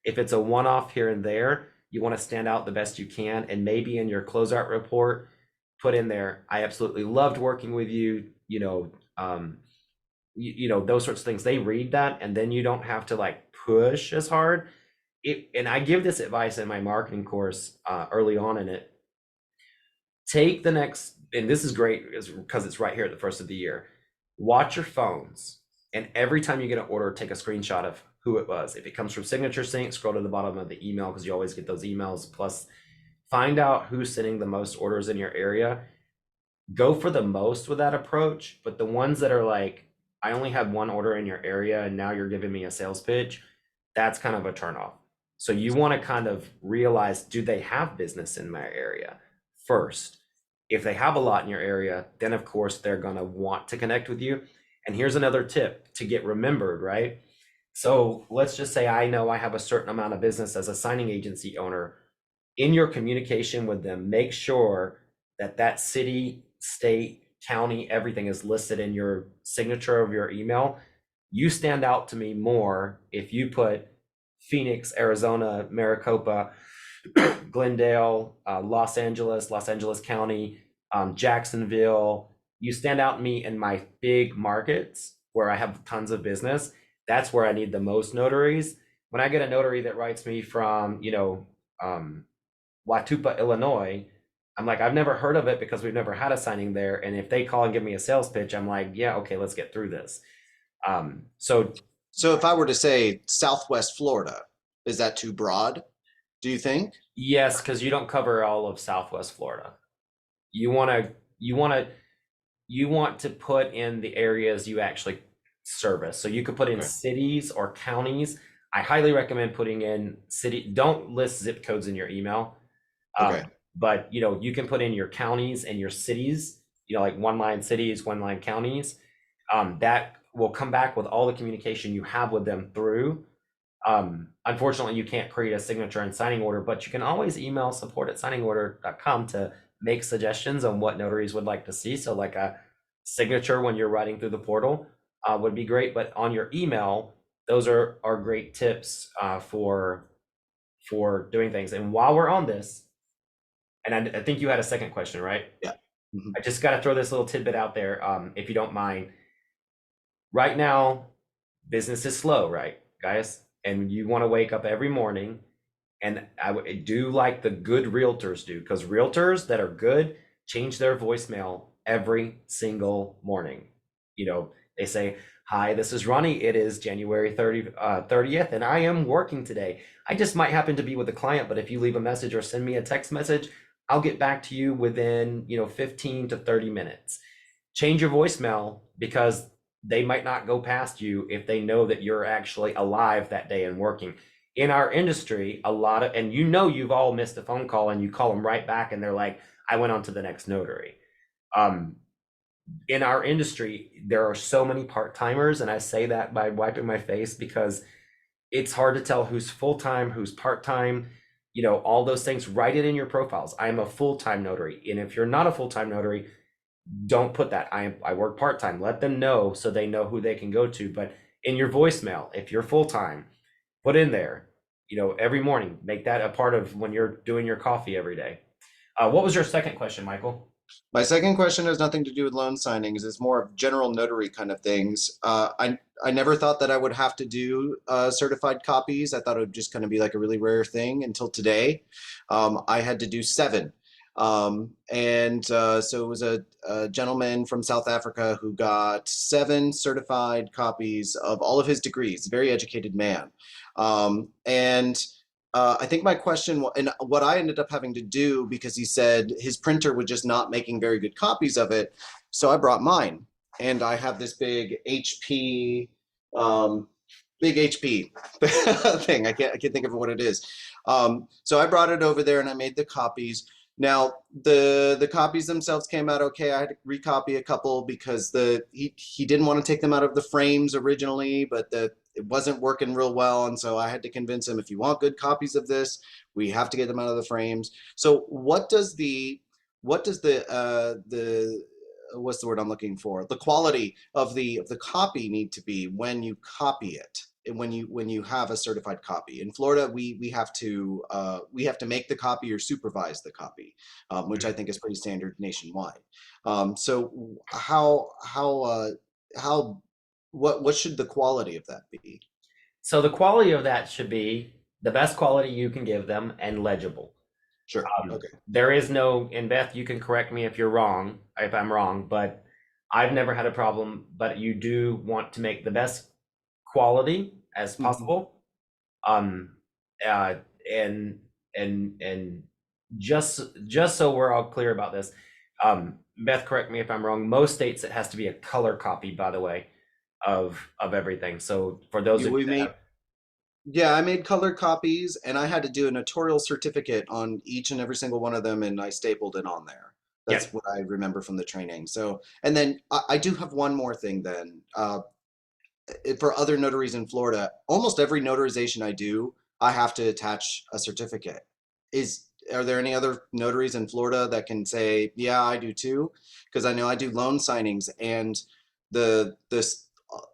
If it's a one-off here and there, you want to stand out the best you can, and maybe in your closeout report, put in there, I absolutely loved working with you, those sorts of things. They read that, and then you don't have to like push as hard. And I give this advice in my marketing course early on in it. Take the next and this is great because it's right here at the first of the year. Watch your phones, and every time you get an order, take a screenshot of who it was. If it comes from Signature Sync, scroll to the bottom of the email because you always get those emails. Plus, find out who's sending the most orders in your area. Go for the most with that approach, but the ones that are like, I only had one order in your area and now you're giving me a sales pitch, that's kind of a turnoff. So you want to kind of realize, do they have business in my area first? If they have a lot in your area, then of course they're going to want to connect with you. And here's another tip to get remembered, right? So let's just say I know I have a certain amount of business as a signing agency owner. In your communication with them, make sure that that city, state, county, everything is listed in your signature of your email. You stand out to me more if you put Phoenix, Arizona, Maricopa, Glendale, Los Angeles County, Jacksonville. You stand out to me in my big markets where I have tons of business. That's where I need the most notaries. When I get a notary that writes me from, Watupa, Illinois, I'm like, I've never heard of it because we've never had a signing there. And if they call and give me a sales pitch, I'm like, yeah, okay, let's get through this. So if I were to say Southwest Florida, is that too broad, do you think? Yes, because you don't cover all of Southwest Florida. You want to put in the areas you actually service. So you could put in cities or counties. I highly recommend putting in city. Don't list zip codes in your email. But you can put in your counties and your cities, like one line cities, one line counties. That will come back with all the communication you have with them through. Unfortunately, you can't create a signature and signing order, but you can always email support@signingorder.com to make suggestions on what notaries would like to see. So like a signature when you're writing through the portal would be great, but on your email, those are great tips for doing things. And while we're on this, and I think you had a second question, right? Yeah. Mm-hmm. I just got to throw this little tidbit out there, if you don't mind. Right now, business is slow, right, guys? And you want to wake up every morning, and I do like the good realtors do, because realtors that are good change their voicemail every single morning. They say, hi, this is Ronnie. It is January 30th, and I am working today. I just might happen to be with a client, but if you leave a message or send me a text message, I'll get back to you within 15 to 30 minutes. Change your voicemail because they might not go past you if they know that you're actually alive that day and working. In our industry, and you've all missed a phone call and you call them right back and they're like, I went on to the next notary. In our industry, there are so many part-timers, and I say that by wiping my face because it's hard to tell who's full-time, who's part-time, all those things. Write it in your profiles. I'm a full-time notary. And if you're not a full-time notary, don't put that. I work part-time. Let them know so they know who they can go to. But in your voicemail, if you're full-time, put in there, every morning, make that a part of when you're doing your coffee every day. What was your second question, Michael? My second question has nothing to do with loan signings. It's more of general notary kind of things. I never thought that I would have to do certified copies. I thought it would just kind of be like a really rare thing until today. I had to do 7. So it was a gentleman from South Africa who got 7 certified copies of all of his degrees, a very educated man. I think my question, and what I ended up having to do, because he said his printer was just not making very good copies of it, so I brought mine, and I have this big HP thing. I can't think of what it is. So I brought it over there and I made the copies. Now the copies themselves came out okay. I had to recopy a couple because he didn't want to take them out of the frames originally, but it wasn't working real well, and so I had to convince him, if you want good copies of this, we have to get them out of the frames. So what does the what's the word I'm looking for? The quality of the copy need to be when you copy it, and when you have a certified copy. In Florida, we have to make the copy or supervise the copy, which I think is pretty standard nationwide. So what should the quality of that be? So the quality of that should be the best quality you can give them and legible. Sure. Okay. There is no, and Beth, you can correct me if I'm wrong, but I've never had a problem, but you do want to make the best quality as possible. And just so we're all clear about this, Beth, correct me if I'm wrong, most states it has to be a color copy, by the way, of everything. So for those of We you that made, have, yeah, I made colored copies and I had to do a notarial certificate on each and every single one of them and I stapled it on there. That's yeah, what I remember from the training. So, and then I do have one more thing then. For other notaries in Florida, almost every notarization I do, I have to attach a certificate. Are there any other notaries in Florida that can say, yeah, I do too? Because I know I do loan signings and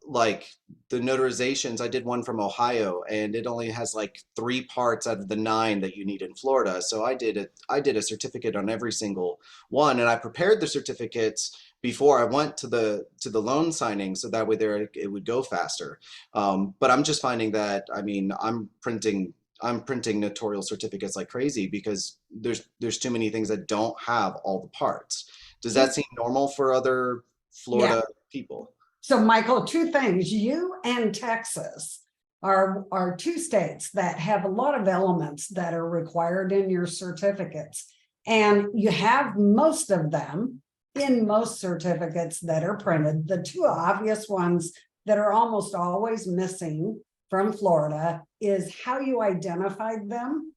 like the notarizations, I did one from Ohio and it only has like 3 parts out of the 9 that you need in Florida. So I did a certificate on every single one and I prepared the certificates before I went to the loan signing, so that way it would go faster. But I'm just finding that, I mean, I'm printing notarial certificates like crazy because there's too many things that don't have all the parts. Does that seem normal for other Florida people? So Michael, 2 things, you and Texas are 2 states that have a lot of elements that are required in your certificates. And you have most of them in most certificates that are printed. The 2 obvious ones that are almost always missing from Florida is how you identified them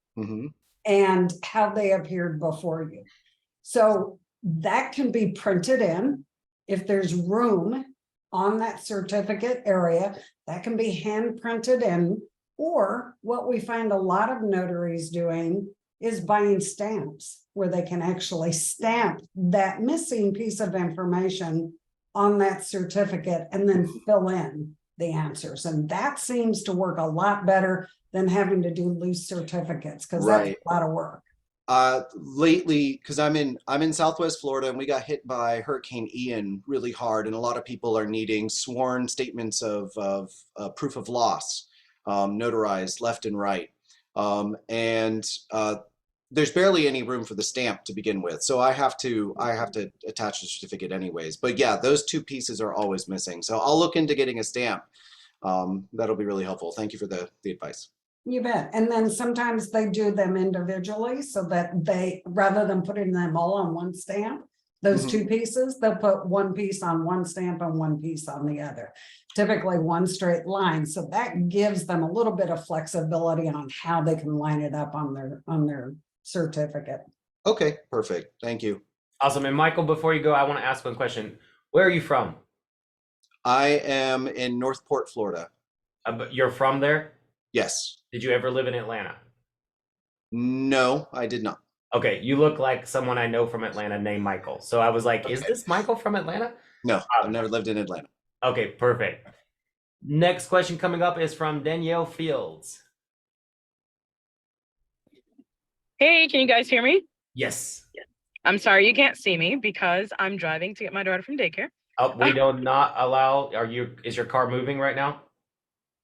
and how they appeared before you. So that can be printed in. If there's room on that certificate area, that can be hand printed in. Or what we find a lot of notaries doing is buying stamps where they can actually stamp that missing piece of information on that certificate and then fill in the answers. And that seems to work a lot better than having to do loose certificates because that's a lot of work. Lately, because I'm in Southwest Florida and we got hit by Hurricane Ian really hard, and a lot of people are needing sworn statements of proof of loss, notarized left and right, and there's barely any room for the stamp to begin with, so I have to attach the certificate anyways. But yeah, those 2 pieces are always missing, so I'll look into getting a stamp. That'll be really helpful. Thank you for the advice. You bet. And then sometimes they do them individually so that they, rather than putting them all on one stamp, those 2 pieces, they'll put 1 piece on one stamp and 1 piece on the other, typically 1 straight line. So that gives them a little bit of flexibility on how they can line it up on their certificate. Okay, perfect. Thank you. awesome. And Michael, before you go, I want to ask one question. Where are you from? I am in Northport, Florida. But you're from there? Yes. Did you ever live in Atlanta? No, I did not. Okay, you look like someone I know from Atlanta named Michael. So I was like, is this Michael from Atlanta? No, I've never lived in Atlanta. Okay, perfect. Next question coming up is from Danielle Fields. Hey, can you guys hear me? Yes. I'm sorry you can't see me because I'm driving to get my daughter from daycare. We do not allow, is your car moving right now?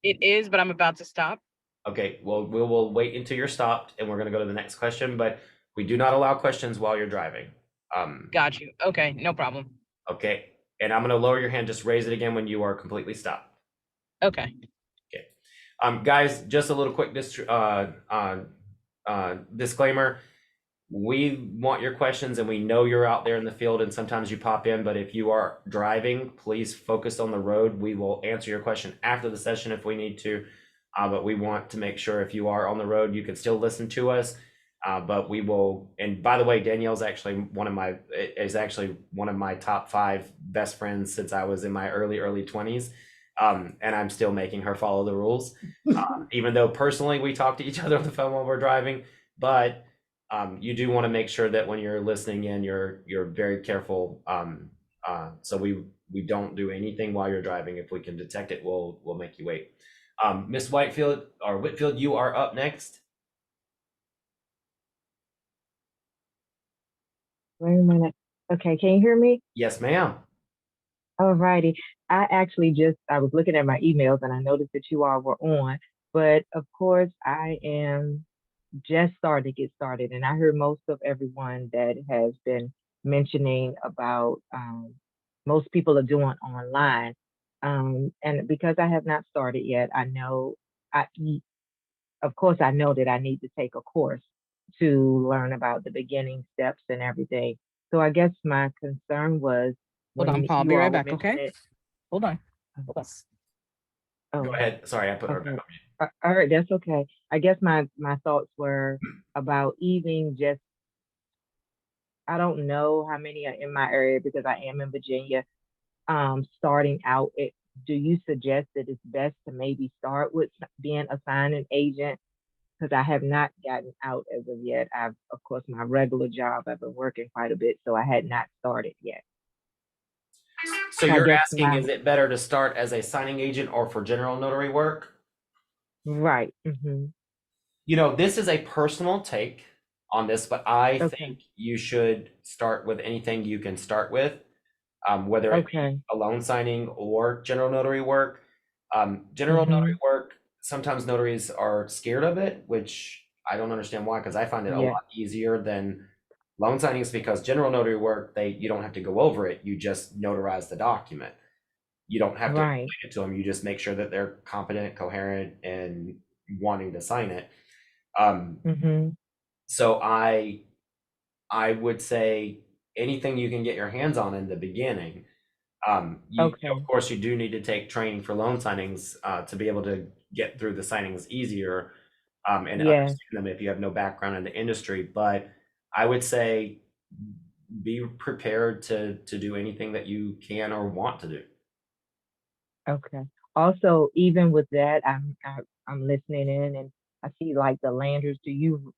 It is, but I'm about to stop. Okay, well, we will wait until you're stopped and we're going to go to the next question, but we do not allow questions while you're driving. Got you. Okay, no problem. Okay, and I'm going to lower your hand. Just raise it again when you are completely stopped. Okay. Okay. Guys, just a little quick disclaimer. We want your questions and we know you're out there in the field and sometimes you pop in, but if you are driving, please focus on the road. We will answer your question after the session if we need to, but we want to make sure if you are on the road, you can still listen to us, but we will. And by the way, Danielle's actually one of my top 5 best friends since I was in my early 20s. And I'm still making her follow the rules, even though personally we talk to each other on the phone while we're driving, but you do want to make sure that when you're listening in, you're very careful. So we don't do anything while you're driving. If we can detect it, we'll make you wait. Miss Whitfield, you are up next. Wait a minute. Okay, can you hear me? Yes, ma'am. All righty. I was looking at my emails and I noticed that you all were on, but of course I am just starting to get started, and I heard most of everyone that has been mentioning about most people are doing online. And because I have not started yet, I know I of course I know that I need to take a course to learn about the beginning steps and everything. So I guess my concern was Hold on, when Paul. I'll be you right all were back, okay? mentioning, Hold on. Hold on. Go oh, ahead. Sorry, I put her okay. back on mute. All right, that's okay. I guess my thoughts were about even just, I don't know how many are in my area because I am in Virginia. Starting out, do you suggest that it's best to maybe start with being a signing agent? Because I have not gotten out as of yet. Of course, my regular job, I've been working quite a bit, so I had not started yet. So I you're guess asking, is it better to start as a signing agent or for general notary work? right. Mm-hmm. You know, this is a personal take on this, but I Okay. think you should start with anything you can start with, whether it be Okay. a loan signing or general notary work. General Mm-hmm. notary work, sometimes notaries are scared of it, which I don't understand why, because I find it a Yeah. lot easier than loan signings, because general notary work, you don't have to go over it. You just notarize the document. You don't have to Right. explain it to them. You just make sure that they're competent, coherent, and wanting to sign it. Mm-hmm. So I would say anything you can get your hands on in the beginning. Okay. Of course, you do need to take training for loan signings to be able to get through the signings easier and Yeah. understand them if you have no background in the industry. But I would say be prepared to do anything that you can or want to do. Okay. Also, even with that, I'm listening in, and I see like the landers. Do you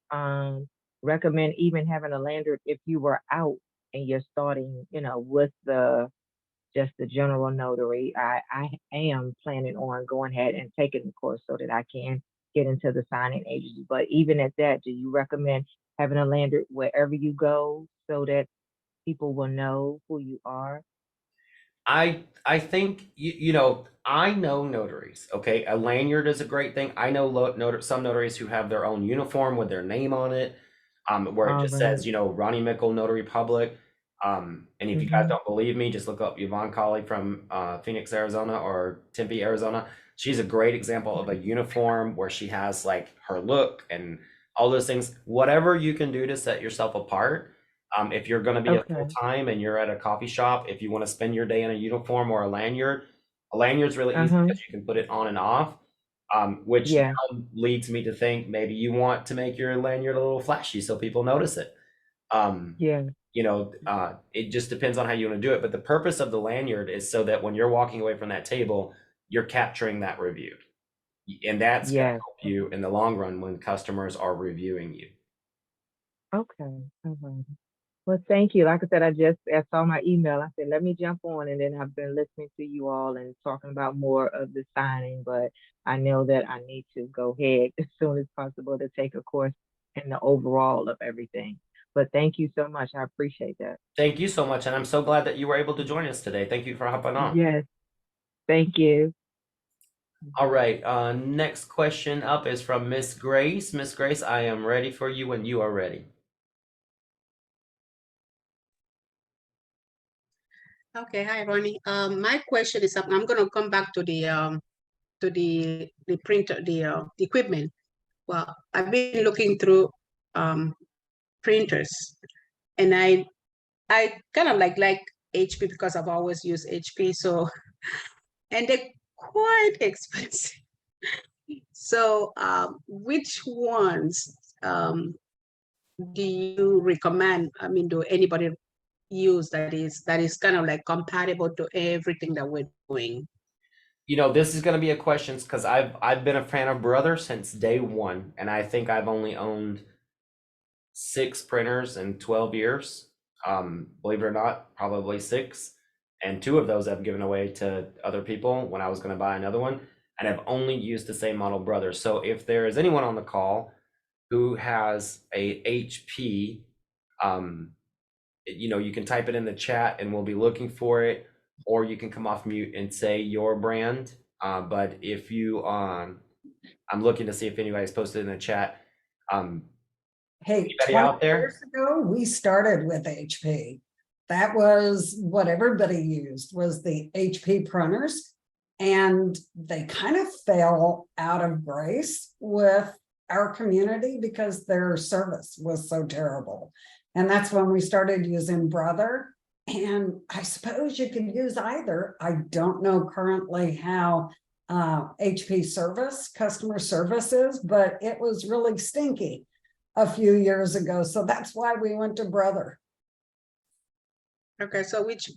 recommend even having a lander if you were out and you're starting, with just the general notary? I am planning on going ahead and taking the course so that I can get into the signing agency. But even at that, do you recommend having a lander wherever you go so that people will know who you are? I think I know notaries. Okay, a lanyard is a great thing. I know some notaries who have their own uniform with their name on it, where it All just right. says Ronnie Mickle Notary Public. And if you guys Mm-hmm. don't believe me, just look up Yvonne Colley from Phoenix, Arizona, or Tempe, Arizona. She's a great example of a uniform where she has like her look and all those things. Whatever you can do to set yourself apart. If you're going to be a full Okay. time and you're at a coffee shop, if you want to spend your day in a uniform or a lanyard's really easy Uh-huh. because you can put it on and off. Which Yeah. now leads me to think maybe you want to make your lanyard a little flashy so people notice it. Um, Yeah. it just depends on how you want to do it. But the purpose of the lanyard is so that when you're walking away from that table, you're capturing that review. And that's going to Yes. help you in the long run when customers are reviewing you. Okay. All right. Well, thank you. Like I said, I saw my email. I said, let me jump on. And then I've been listening to you all and talking about more of the signing, but I know that I need to go ahead as soon as possible to take a course in the overall of everything. But thank you so much. I appreciate that. Thank you so much. And I'm so glad that you were able to join us today. Thank you for hopping on. Yes. Thank you. All right. Next question up is from Miss Grace. Miss Grace, I am ready for you when you are ready. Okay, hi Ronnie. My question is, I'm going to come back to the printer, the equipment. Well, I've been looking through printers, and I kind of like HP because I've always used HP. So, and they're quite expensive. So, which ones do you recommend? I mean, do anybody use that is kind of like compatible to everything that we're doing? This is going to be a question because I've been a fan of Brother since day one, and I think I've only owned 6 printers in 12 years. Believe it or not, probably 6, and 2 of those I've given away to other people when I was going to buy another one, and I've only used the same model Brother. So if there is anyone on the call who has a HP, you can type it in the chat and we'll be looking for it, or you can come off mute and say your brand. But if you, I'm looking to see if anybody's posted in the chat. Hey, Anybody 20 out there? years ago, we started with HP. That was what everybody used, was the HP printers. And they kind of fell out of grace with our community because their service was so terrible. And that's when we started using Brother. And I suppose you could use either. I don't know currently how HP customer service is, but it was really stinky a few years ago. So that's why we went to Brother. Okay, so which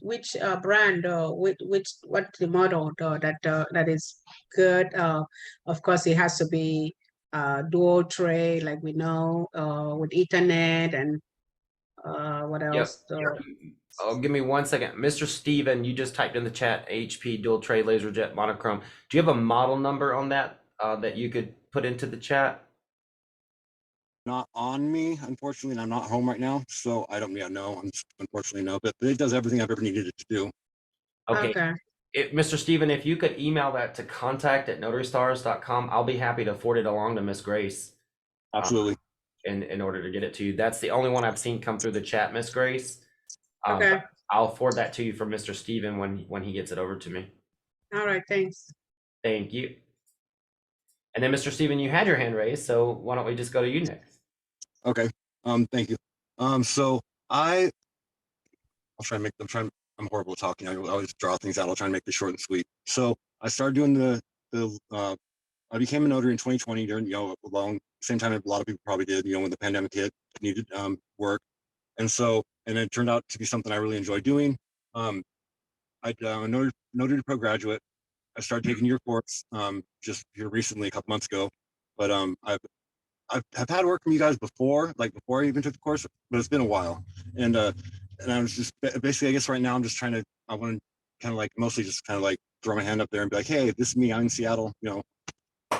brand or what the model that is good? Of course, it has to be dual tray, like we know, with Ethernet and what Yep. else? Oh, give me 1 second. Mr. Steven, you just typed in the chat HP dual tray laserjet monochrome. Do you have a model number on that that you could put into the chat? Not on me, unfortunately, and I'm not home right now, so I don't know. Unfortunately, no, but it does everything I've ever needed it to do. Okay. Okay. Mr. Steven, if you could email that to contact@notarystars.com, I'll be happy to forward it along to Miss Grace. Absolutely. In order to get it to you. That's the only one I've seen come through the chat, Miss Grace. Okay. I'll forward that to you from Mr. Steven when he gets it over to me. All right, thanks. Thank you. And then Mr. Steven, you had your hand raised, so why don't we just go to you next? Okay. Thank you. So I'm horrible at talking. I always draw things out. I'll try and make this short and sweet. So I started doing I became a notary in 2020 during, along same time a lot of people probably did, when the pandemic hit, needed work. And it turned out to be something I really enjoy doing. I'm a Notary Pro graduate. I started taking your course just here recently, a couple months ago. But I've had work from you guys before I even took the course, but it's been a while. And I was just basically, I guess right now I want to kind of like mostly just kind of like throw my hand up there and be like, hey, this is me. I'm in Seattle.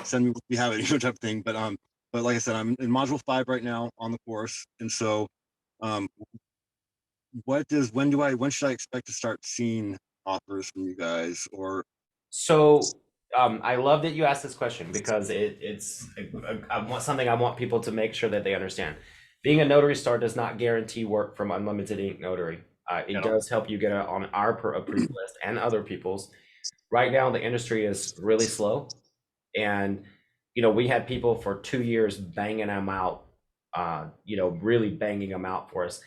Send me what you have, type of thing. But like I said, I'm in module 5 right now on the course, and so when should I expect to start seeing offers from you guys? Or so I love that you asked this question because it's something I want people to make sure that they understand. Being a Notary Star does not guarantee work from Unlimited Ink Notary. It does help you get on our approved list and other people's. Right now, the industry is really slow. And, we had people for 2 years banging them out, really banging them out for us.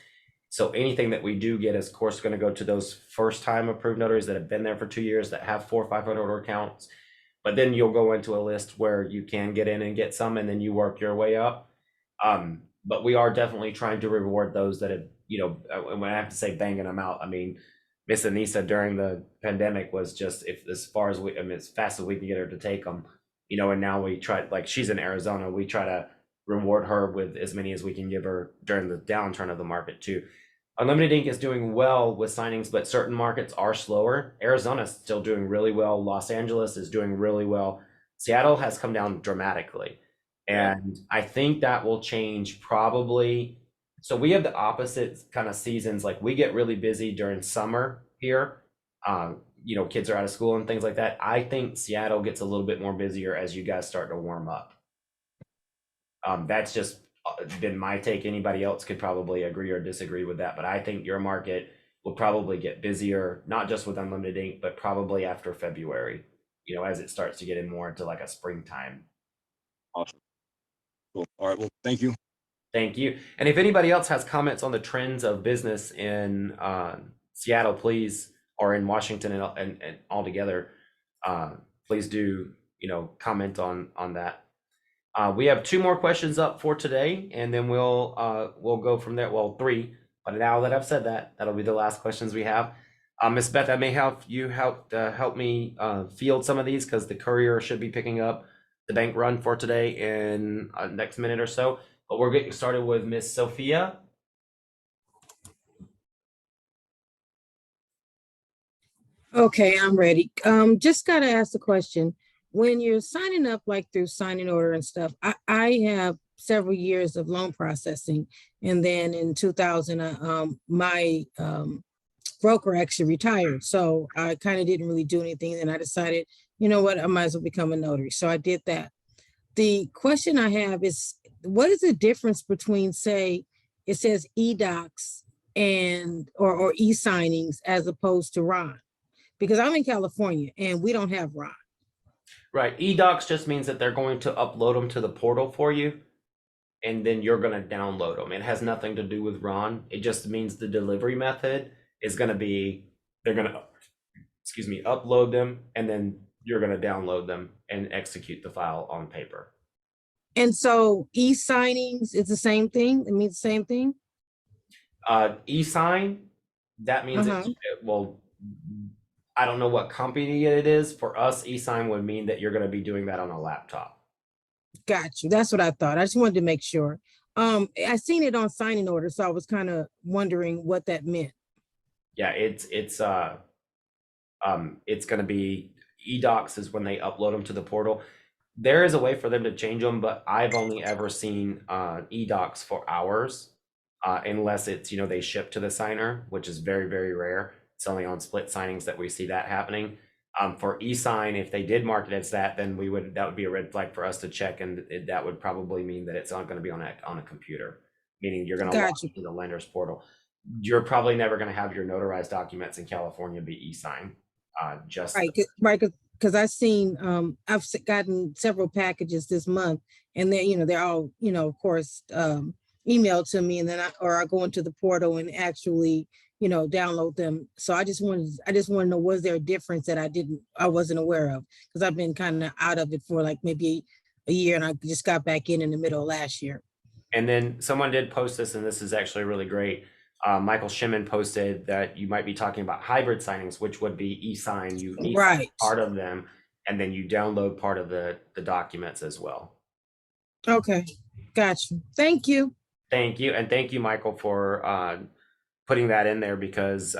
So anything that we do get is, of course, going to go to those first-time approved notaries that have been there for 2 years, that have 400 or 500 order accounts. But then you'll go into a list where you can get in and get some, and then you work your way up. But we are definitely trying to reward those that have, when I have to say banging them out, I mean, Miss Anissa during the pandemic was just, as fast as we can get her to take them, and now we try, like she's in Arizona, we try to reward her with as many as we can give her during the downturn of the market too. Unlimited Ink is doing well with signings, but certain markets are slower. Arizona's still doing really well. Los Angeles is doing really well. Seattle has come down dramatically. And I think that will change probably. So we have the opposite kind of seasons. Like we get really busy during summer here. Kids are out of school and things like that. I think Seattle gets a little bit more busier as you guys start to warm up. That's just been my take. Anybody else could probably agree or disagree with that, but I think your market will probably get busier, not just with Unlimited Ink, but probably after February, as it starts to get in more into like a springtime. Awesome. Cool. All right. Well, thank you. Thank you. And if anybody else has comments on the trends of business in Seattle, please, or in Washington and altogether, please do, comment on that. We have 2 more questions up for today, and then we'll go from there. Well, 3, but now that I've said that, that'll be the last questions we have. Ms. Beth, I may have you help me field some of these because the courier should be picking up the bank run for today in next minute or so. But we're getting started with Miss Sophia. Okay, I'm ready. Just gotta ask the question. When you're signing up, like through signing order and stuff, I have several years of loan processing. And then in 2000, my broker actually retired. So I kind of didn't really do anything. And I decided, you know what, I might as well become a notary. So I did that. The question I have is, what is the difference between, say, it says Edocs and or e-signings as opposed to Ron? Because I'm in California and we don't have Ron. Right. Edocs just means that they're going to upload them to the portal for you, and then you're going to download them. It has nothing to do with Ron. It just means the delivery method is going to be, they're going to, excuse me, upload them, and then you're going to download them and execute the file on paper. And so e-signings is the same thing? It means the same thing? ESign, that means well, I don't know what company it is. For us, ESign would mean that you're going to be doing that on a laptop. Got you. That's what I thought. I just wanted to make sure. I seen it on signing order, so I was kind of wondering what that meant. Yeah, it's going to be Edocs is when they upload them to the portal. There is a way for them to change them, but I've only ever seen Edocs for hours, unless it's, you know, they ship to the signer, which is very, very rare. It's only on split signings that we see that happening. For ESign, if they did mark it as that, then that would be a red flag for us to check, and that would probably mean that it's not going to be on a computer, meaning you're going to log into the lender's portal. You're probably never going to have your notarized documents in California be ESign. Right, because I've seen, I've gotten several packages this month, and they're all, of course, emailed to me, and then I go into the portal and actually, download them. So I just want to know, was there a difference that I wasn't aware of? Because I've been kind of out of it for like maybe a year, and I just got back in the middle of last year. And then someone did post this, and this is actually really great. Michael Shimon posted that you might be talking about hybrid signings, which would be ESign. You e-sign part of them, and then you download part of the documents as well. Okay, got you. Thank you. Thank you, and thank you, Michael, for putting that in there, because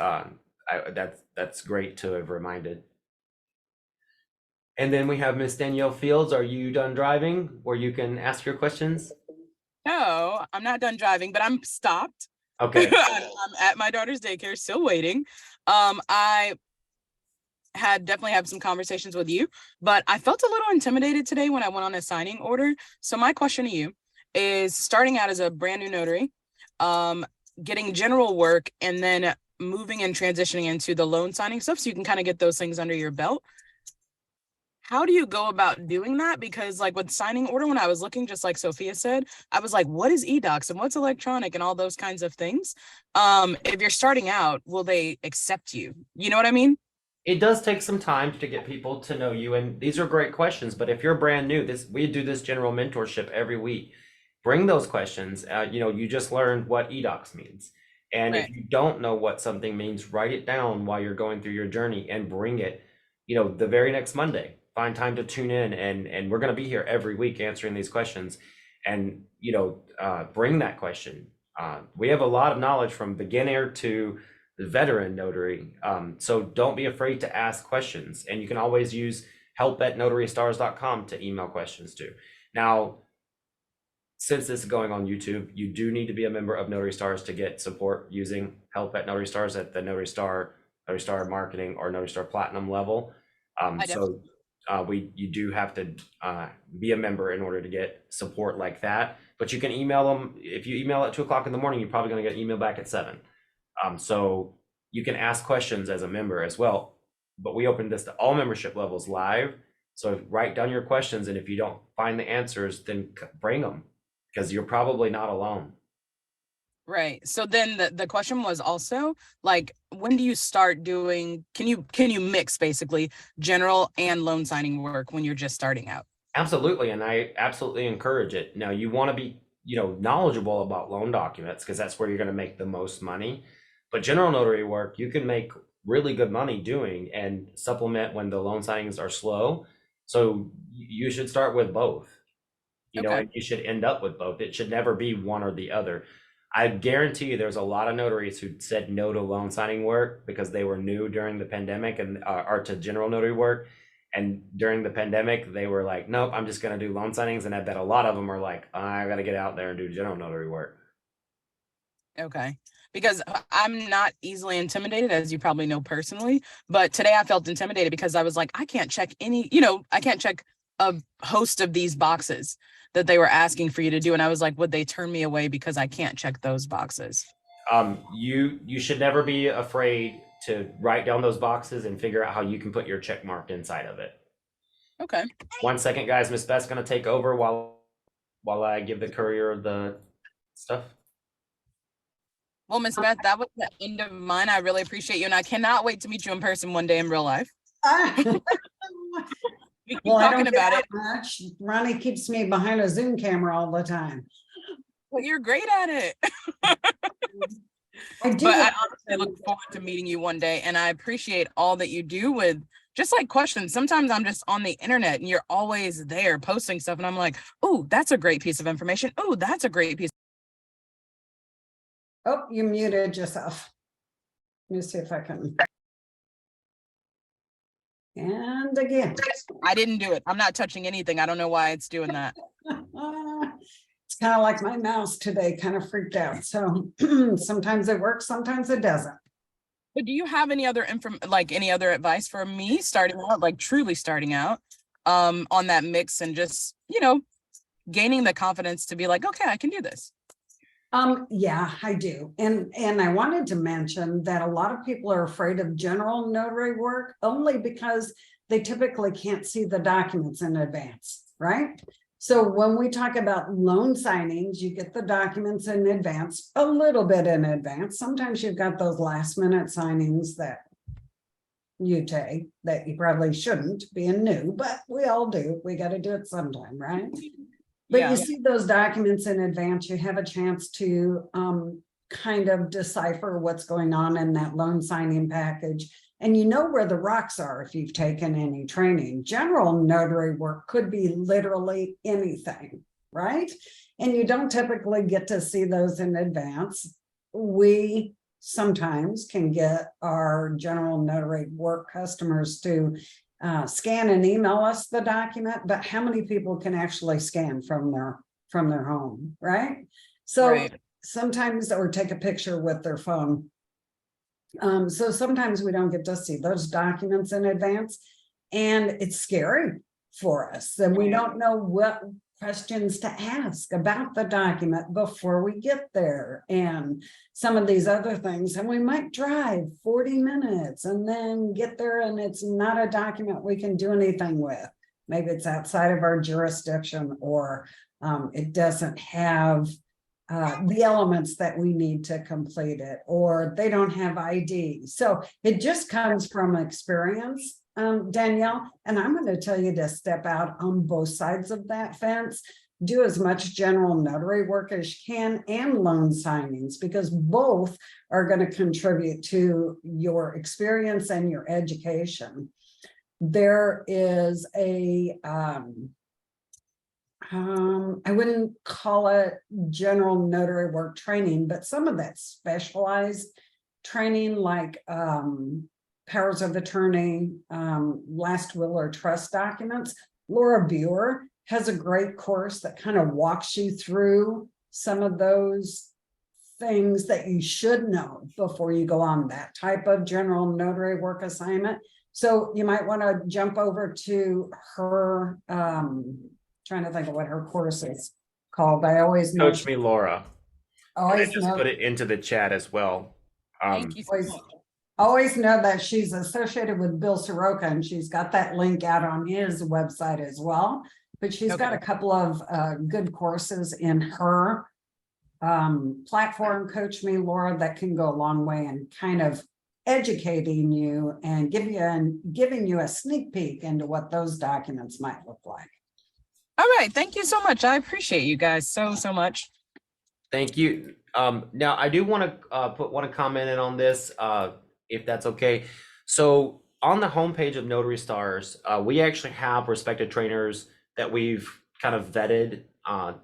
that's great to have reminded. And then we have Miss Danielle Fields. Are you done driving, where you can ask your questions? No, I'm not done driving, but I'm stopped. Okay. I'm at my daughter's daycare, still waiting. I definitely had some conversations with you, but I felt a little intimidated today when I went on a signing order. So my question to you is, starting out as a brand new notary, getting general work, and then moving and transitioning into the loan signing stuff, so you can kind of get those things under your belt. How do you go about doing that? Because like with signing order, when I was looking, just like Sophia said, I was like, what is Edocs and what's electronic and all those kinds of things? If you're starting out, will they accept you? You know what I mean? It does take some time to get people to know you, and these are great questions. But if you're brand new, we do this general mentorship every week. Bring those questions. You just learned what Edocs means. And if you don't know what something means, write it down while you're going through your journey and bring it, the very next Monday. Find time to tune in, and we're going to be here every week answering these questions. And, bring that question. We have a lot of knowledge from beginner to the veteran notary. So don't be afraid to ask questions. And you can always use help@notarystars.com to email questions to. Now, since this is going on YouTube, you do need to be a member of Notary Stars to get support using Help@Notary Stars at the Notary Star Marketing, or Notary Star Platinum level. You do have to be a member in order to get support like that. But you can email them. If you email at 2 o'clock in the morning, you're probably going to get an email back at 7. So you can ask questions as a member as well. But we opened this to all membership levels live. So write down your questions, and if you don't find the answers, then bring them, because you're probably not alone. Right. So then the question was also, like, when do you start doing, can you mix basically general and loan signing work when you're just starting out? Absolutely. And I absolutely encourage it. Now, you want to be, knowledgeable about loan documents, because that's where you're going to make the most money. But general notary work, you can make really good money doing, and supplement when the loan signings are slow. So you should start with both, and you should end up with both. It should never be one or the other. I guarantee you there's a lot of notaries who said no to loan signing work because they were new during the pandemic, and or to general notary work. And during the pandemic, they were like, nope, I'm just going to do loan signings. And I bet a lot of them are like, I got to get out there and do general notary work. Okay. Because I'm not easily intimidated, as you probably know personally. But today I felt intimidated because I was like, I can't check a host of these boxes that they were asking for you to do. And I was like, would they turn me away because I can't check those boxes? You should never be afraid to write down those boxes and figure out how you can put your check mark inside of it. Okay. 1 second, guys. Miss Beth's gonna take over while I give the courier the stuff. Well, Miss Beth, that was the end of mine. I really appreciate you, and I cannot wait to meet you in person one day in real life. We keep Well, I talking don't about get it, out much. Ronnie keeps me behind a Zoom camera all the time. but you're great at it. I do. But I honestly look forward to meeting you one day, and I appreciate all that you do with just like questions. Sometimes I'm just on the internet and you're always there posting stuff, and I'm like, oh, that's a great piece of information. Oh, that's a great piece. Oh, you muted yourself. Let me see if I can. And again. I didn't do it. I'm not touching anything. I don't know why it's doing that. It's kind of like my mouse today, kind of freaked out. So sometimes it works, sometimes it doesn't. But do you have any other any other advice for me starting out, like truly starting out, on that mix and just, gaining the confidence to be like, okay, I can do this? Yeah, I do. And I wanted to mention that a lot of people are afraid of general notary work only because they typically can't see the documents in advance, right? So when we talk about loan signings, you get the documents in advance, a little bit in advance. Sometimes you've got those last minute signings that you take that you probably shouldn't, being new, but we all do. We got to do it sometime, right? But Yeah. you see those documents in advance, you have a chance to kind of decipher what's going on in that loan signing package. And you know where the rocks are if you've taken any training. General notary work could be literally anything, right? And you don't typically get to see those in advance. We sometimes can get our general notary work customers to scan and email us the document, but how many people can actually scan from their home, right? So Right. sometimes, or take a picture with their phone. So sometimes we don't get to see those documents in advance, and it's scary for us. And we don't know what questions to ask about the document before we get there, and some of these other things. And we might drive 40 minutes and then get there and it's not a document we can do anything with. Maybe it's outside of our jurisdiction, or it doesn't have the elements that we need to complete it, or they don't have ID. So it just comes from experience, Danielle, and I'm going to tell you to step out on both sides of that fence. Do as much general notary work as you can and loan signings, because both are going to contribute to your experience and your education. There is a I wouldn't call it general notary work training, but some of that specialized training, like powers of attorney, last will or trust documents. Laura Buer has a great course that kind of walks you through some of those things that you should know before you go on that type of general notary work assignment. So you might want to jump over to her, trying to think of what her course is called. I always know. Coach Me Laura. I just put it into the chat as well. Thank you so much. Always know that she's associated with Bill Soroka, and she's got that link out on his website as well. But she's got a couple of good courses in her platform, Coach Me Laura, that can go a long way in kind of educating you and giving you a sneak peek into what those documents might look like. All right. Thank you so much. I appreciate you guys so much. Thank you. Now I do want to want to comment in on this, if that's okay. So on the homepage of Notary Stars, we actually have respected trainers that we've kind of vetted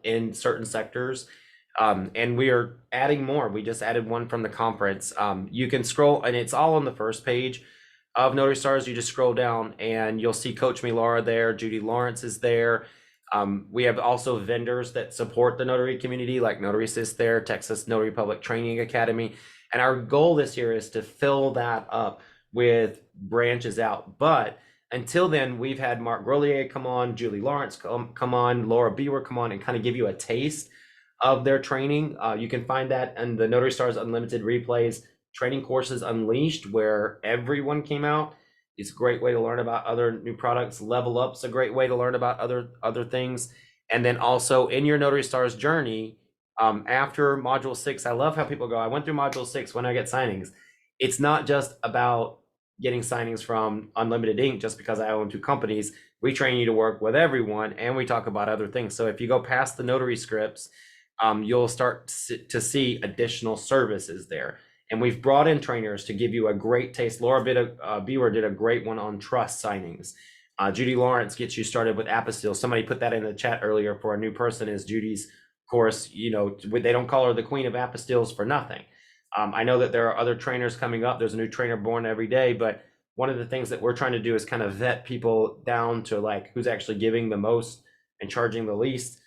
in certain sectors. And we are adding more. We just added one from the conference. You can scroll, and it's all on the first page of Notary Stars. You just scroll down and you'll see Coach Me Laura there. Judy Lawrence is there. We have also vendors that support the notary community, like Notary Assist there, Texas Notary Public Training Academy. And our goal this year is to fill that up with branches out. But until then, we've had Mark Grolier come on, Julie Lawrence come on, Laura Beaver come on, and kind of give you a taste of their training. You can find that in the Notary Stars Unlimited Replays Training Courses Unleashed, where everyone came out. It's a great way to learn about other new products. Level Up's a great way to learn about other things. And then also in your Notary Stars journey, after Module 6, I love how people go, I went through Module 6 when I get signings. It's not just about getting signings from Unlimited Ink just because I own 2 companies. We train you to work with everyone, and we talk about other things. So if you go past the notary scripts, you'll start to see additional services there. And we've brought in trainers to give you a great taste. Laura Beaver did a great one on trust signings. Judy Lawrence gets you started with apostille. Somebody put that in the chat earlier for a new person, is Judy's course. You know, they don't call her the queen of apostilles for nothing. I know that there are other trainers coming up. There's a new trainer born every day, but one of the things that we're trying to do is kind of vet people down to like who's actually giving the most and charging the least,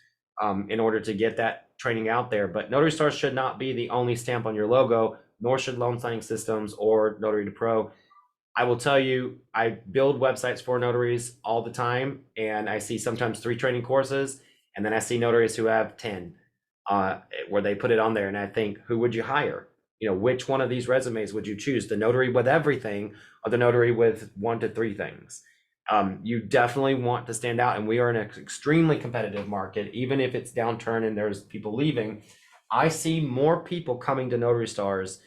in order to get that training out there. But Notary Stars should not be the only stamp on your logo, nor should Loan Signing Systems or Notary to Pro. I will tell you, I build websites for notaries all the time, and I see sometimes 3 training courses, and then I see notaries who have 10, where they put it on there, and I think, who would you hire? You know, which one of these resumes would you choose? The notary with everything or the notary with 1 to 3 things? You definitely want to stand out, and we are in an extremely competitive market. Even if it's downturn and there's people leaving, I see more people coming to Notary Stars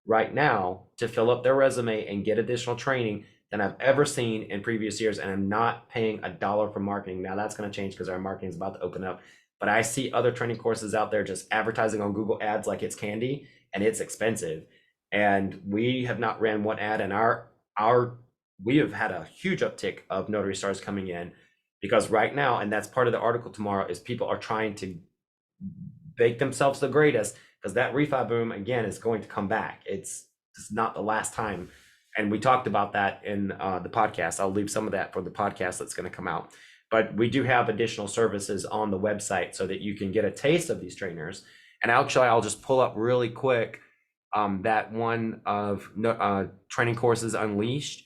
right now to fill up their resume and get additional training than I've ever seen in previous years. And I'm not paying $1 for marketing. Now that's going to change because our marketing is about to open up. But I see other training courses out there just advertising on Google Ads like it's candy, and it's expensive. And we have not ran one ad, and we have had a huge uptick of Notary Stars coming in, because right now, and that's part of the article tomorrow, is people are trying to make themselves the greatest, because that refi boom again is going to come back. It's not the last time. And we talked about that in the podcast. I'll leave some of that for the podcast that's going to come out. But we do have additional services on the website so that you can get a taste of these trainers. And actually, I'll just pull up really quick that one of Training Courses Unleashed.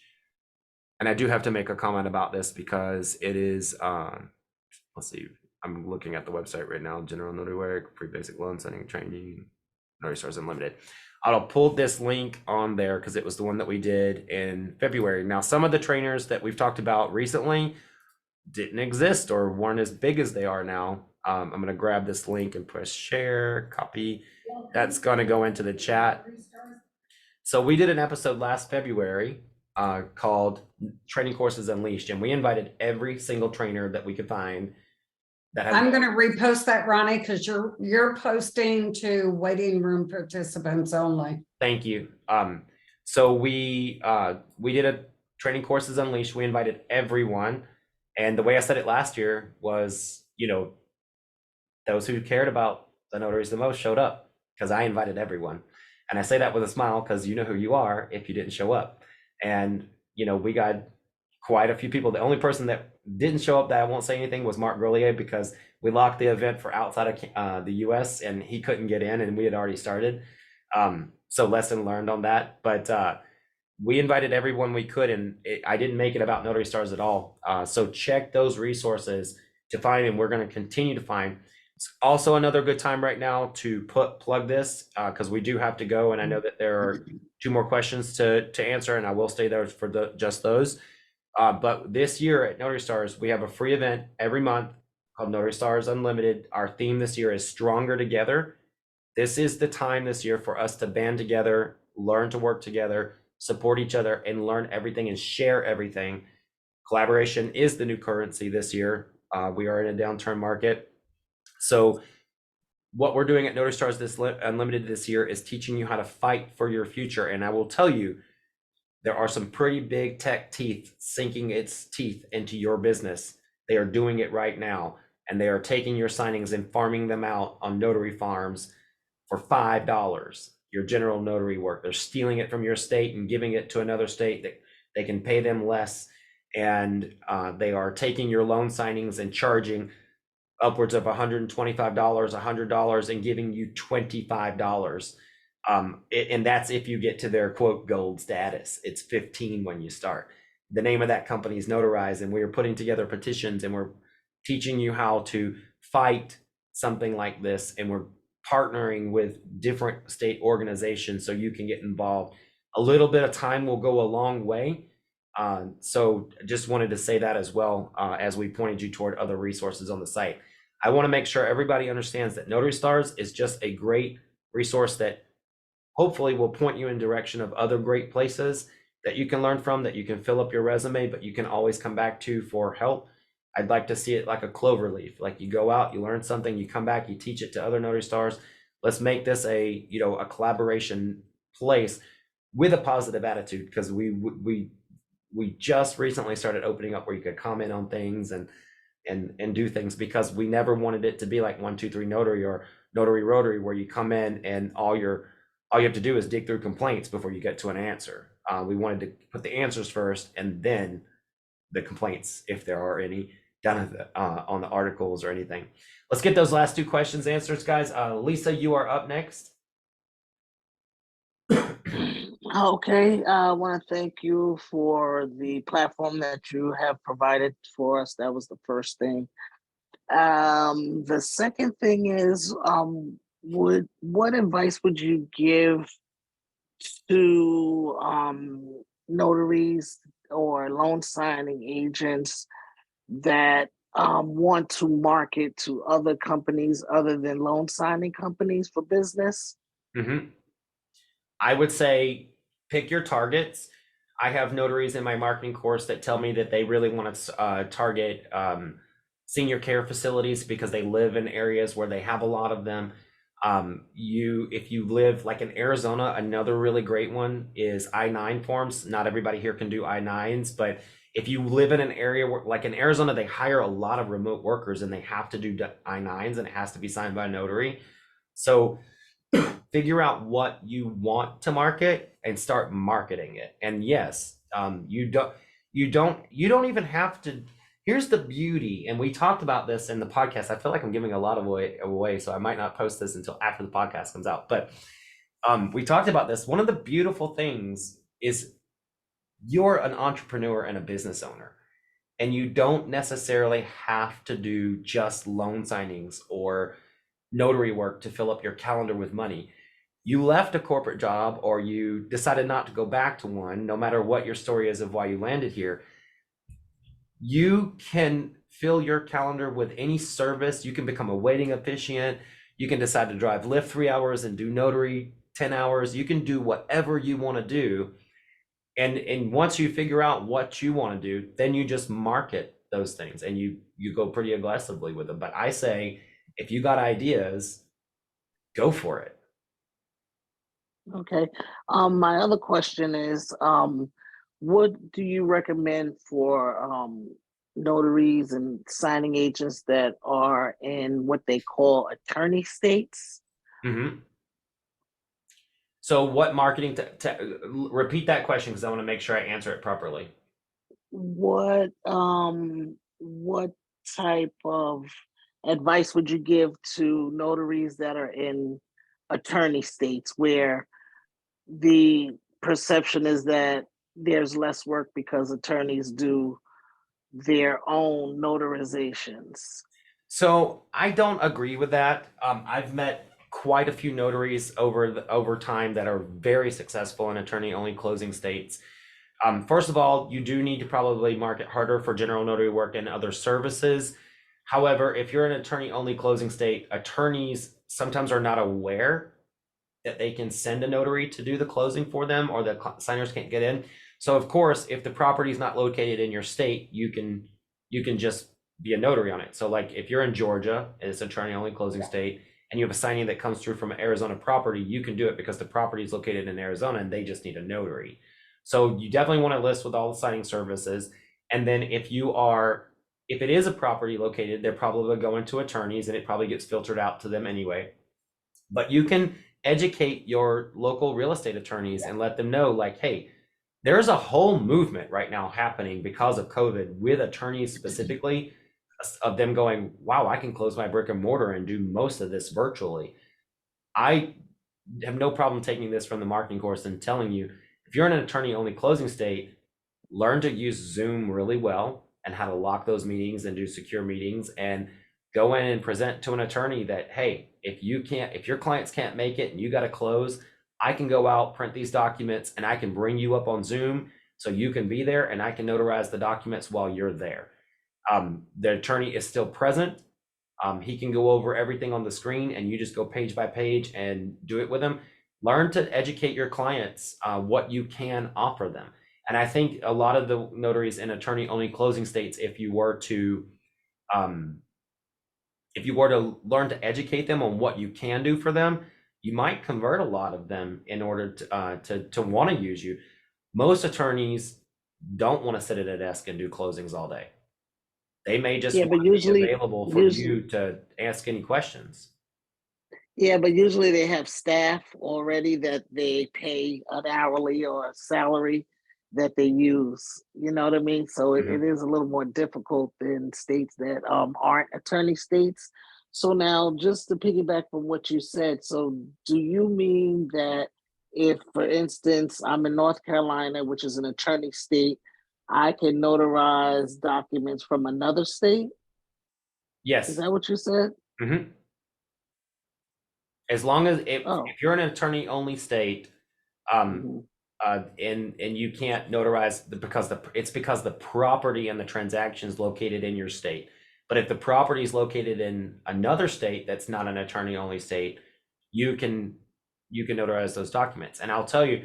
And I do have to make a comment about this because it is, let's see, I'm looking at the website right now, General Notary Work, Free Basic Loan Signing Training, Notary Stars Unlimited. I'll pull this link on there because it was the one that we did in February. Now, some of the trainers that we've talked about recently didn't exist or weren't as big as they are now. I'm going to grab this link and press share, copy. That's going to go into the chat. So we did an episode last February called Training Courses Unleashed, and we invited every single trainer that we could find. I'm going to repost that, Ronnie, because you're posting to waiting room participants only. Thank you. So we did a Training Courses Unleashed. We invited everyone, and the way I said it last year was, you know, those who cared about the notaries the most showed up, because I invited everyone. And I say that with a smile because you know who you are if you didn't show up. And, you know, we got quite a few people. The only person that didn't show up that I won't say anything was Mark Grolier, because we locked the event for outside of the US and he couldn't get in and we had already started. So lesson learned on that. But we invited everyone we could, and I didn't make it about Notary Stars at all. So check those resources to find, and we're going to continue to find. It's also another good time right now to plug this because we do have to go, and I know that there are 2 more questions to answer, and I will stay there for just those. But this year at Notary Stars, we have a free event every month called Notary Stars Unlimited. Our theme this year is Stronger Together. This is the time this year for us to band together, learn to work together, support each other, and learn everything and share everything. Collaboration is the new currency this year. We are in a downturn market. So what we're doing at Notary Stars Unlimited this year is teaching you how to fight for your future. And I will tell you, there are some pretty big tech teeth sinking its teeth into your business. They are doing it right now, and they are taking your signings and farming them out on notary farms for $5. Your general notary work. They're stealing it from your state and giving it to another state that they can pay them less. And they are taking your loan signings and charging upwards of $125, $100, and giving you $25. And that's if you get to their quote gold status. It's 15 when you start. the name of that company is Notarize, and we're putting together petitions, and we're teaching you how to fight something like this, and we're partnering with different state organizations so you can get involved. A little bit of time will go a long way. So just wanted to say that as well, as we pointed you toward other resources on the site. I want to make sure everybody understands that Notary Stars is just a great resource that hopefully will point you in direction of other great places that you can learn from, that you can fill up your resume, but you can always come back to for help. I'd like to see it like a clover leaf. Like you go out, you learn something, you come back, you teach it to other Notary Stars. Let's make this a, you know, a collaboration place with a positive attitude, because we just recently started opening up where you could comment on things and do things, because we never wanted it to be like 123 Notary or Notary Rotary, where you come in and all you have to do is dig through complaints before you get to an answer. We wanted to put the answers first and then the complaints, if there are any, down on the articles or anything. Let's get those last two questions answered, guys. Lisa, you are up next. Okay, I want to thank you for the platform that you have provided for us. That was the first thing. The second thing is, what advice would you give to notaries or loan signing agents that want to market to other companies other than loan signing companies for business? I would say pick your targets. I have notaries in my marketing course that tell me that they really want to target senior care facilities because they live in areas where they have a lot of them. If you live like in Arizona, another really great one is I-9 forms. Not everybody here can do I-9s, but if you live in an area where, like in Arizona, they hire a lot of remote workers and they have to do I-9s and it has to be signed by a notary. So figure out what you want to market and start marketing it. And yes, you don't even have to. Here's the beauty, and we talked about this in the podcast. I feel like I'm giving a lot of away, so I might not post this until after the podcast comes out. But we talked about this. One of the beautiful things is you're an entrepreneur and a business owner, and you don't necessarily have to do just loan signings or notary work to fill up your calendar with money. You left a corporate job or you decided not to go back to one, no matter what your story is of why you landed here. You can fill your calendar with any service. You can become a waiting officiant. You can decide to drive Lyft 3 hours and do notary 10 hours. You can do whatever you want to do. And once you figure out what you want to do, then you just market those things and you go pretty aggressively with them. But I say, if you got ideas, go for it. Okay. My other question is, what do you recommend for notaries and signing agents that are in what they call attorney states? So what marketing, repeat that question because I want to make sure I answer it properly. What type of advice would you give to notaries that are in attorney states where the perception is that there's less work because attorneys do their own notarizations? So I don't agree with that. I've met quite a few notaries over time that are very successful in attorney-only closing states. First of all, you do need to probably market harder for general notary work and other services. However, if you're an attorney-only closing state, attorneys sometimes are not aware that they can send a notary to do the closing for them, or the signers can't get in. So of course, if the property is not located in your state, you can just be a notary on it. So like if you're in Georgia and it's attorney-only closing state, and you have a signing that comes through from an Arizona property, you can do it because the property is located in Arizona and they just need a notary. So you definitely want to list with all the signing services. And then if it is a property located, they're probably going to attorneys and it probably gets filtered out to them anyway. But you can educate your local real estate attorneys and let them know, like, hey, there's a whole movement right now happening because of COVID with attorneys specifically, of them going, wow, I can close my brick and mortar and do most of this virtually. I have no problem taking this from the marketing course and telling you, if you're in an attorney only closing state, learn to use Zoom really well and how to lock those meetings and do secure meetings, and go in and present to an attorney that, hey, if your clients can't make it and you got to close, I can go out, print these documents, and I can bring you up on Zoom so you can be there, and I can notarize the documents while you're there. The attorney is still present. He can go over everything on the screen, and you just go page by page and do it with him. Learn to educate your clients what you can offer them. And I think a lot of the notaries in attorney-only closing states, if you were to learn to educate them on what you can do for them, you might convert a lot of them in order to want to use you. Most attorneys don't want to sit at a desk and do closings all day. They may just Yeah, but want to be usually, available for you to ask any questions. yeah, but usually they have staff already that they pay an hourly or a salary that they use. You know what I mean? So it is a little more difficult than states that aren't attorney states. So now, just to piggyback from what you said, so do you mean that if, for instance, I'm in North Carolina, which is an attorney state, I can notarize documents from another state? Yes. Is that what you said? Mm-hmm. As long as if you're an attorney only state, and you can't notarize because the property and the transaction is located in your state. But if the property is located in another state that's not an attorney only state, you can notarize those documents. And I'll tell you,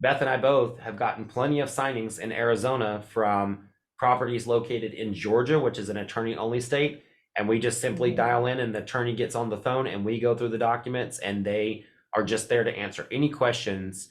Beth and I both have gotten plenty of signings in Arizona from properties located in Georgia, which is an attorney only state. And we just simply dial in, and the attorney gets on the phone, and we go through the documents, and they are just there to answer any questions.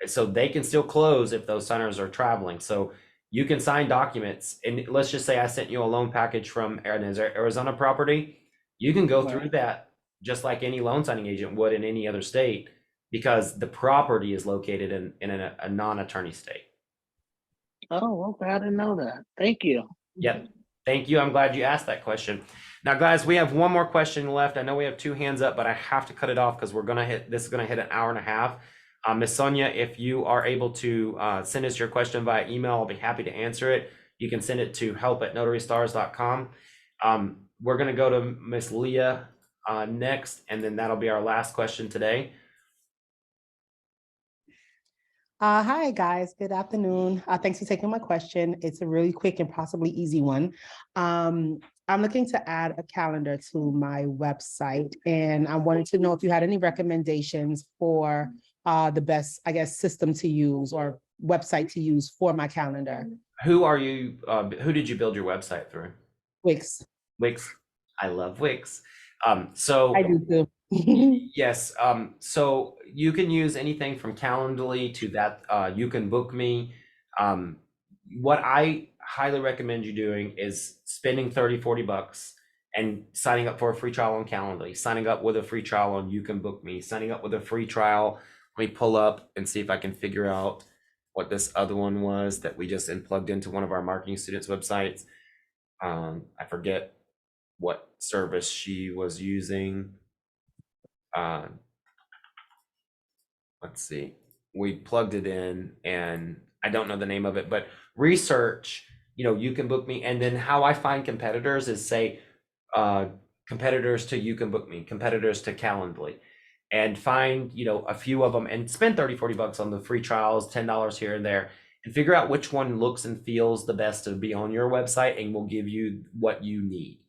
So they can still close if those signers are traveling. So you can sign documents, and let's just say I sent you a loan package from an Arizona property. You can go through that just like any loan signing agent would in any other state, because the property is located in a non-attorney state. Oh, okay. I didn't know that. Thank you. Yep. Thank you. I'm glad you asked that question. Now, guys, we have one more question left. I know we have two hands up, but I have to cut it off because this is going to hit an hour and a half. Ms. Sonia, if you are able to send us your question via email, I'll be happy to answer it. You can send it to help@notarystars.com. We're going to go to Ms. Leah next, and then that'll be our last question today. Hi, guys. Good afternoon. Thanks for taking my question. It's a really quick and possibly easy one. I'm looking to add a calendar to my website, and I wanted to know if you had any recommendations for the best, I guess, system to use or website to use for my calendar. Who are you? Who did you build your website through? Wix. Wix. I love Wix. So I do too. Yes. So you can use anything from Calendly to that. You can book me. What I highly recommend you doing is spending 30, 40 bucks and signing up for a free trial on Calendly, signing up with a free trial on You Can Book Me, signing up with a free trial. Let me pull up and see if I can figure out what this other one was that we just plugged into one of our marketing students' websites. I forget what service she was using. Let's see, we plugged it in and I don't know the name of it, but research, You Can Book Me. And then how I find competitors is say, competitors to You Can Book Me, competitors to Calendly, and find, a few of them and spend 30, 40 bucks on the free trials, $10 here and there, and figure out which one looks and feels the best to be on your website and will give you what you need.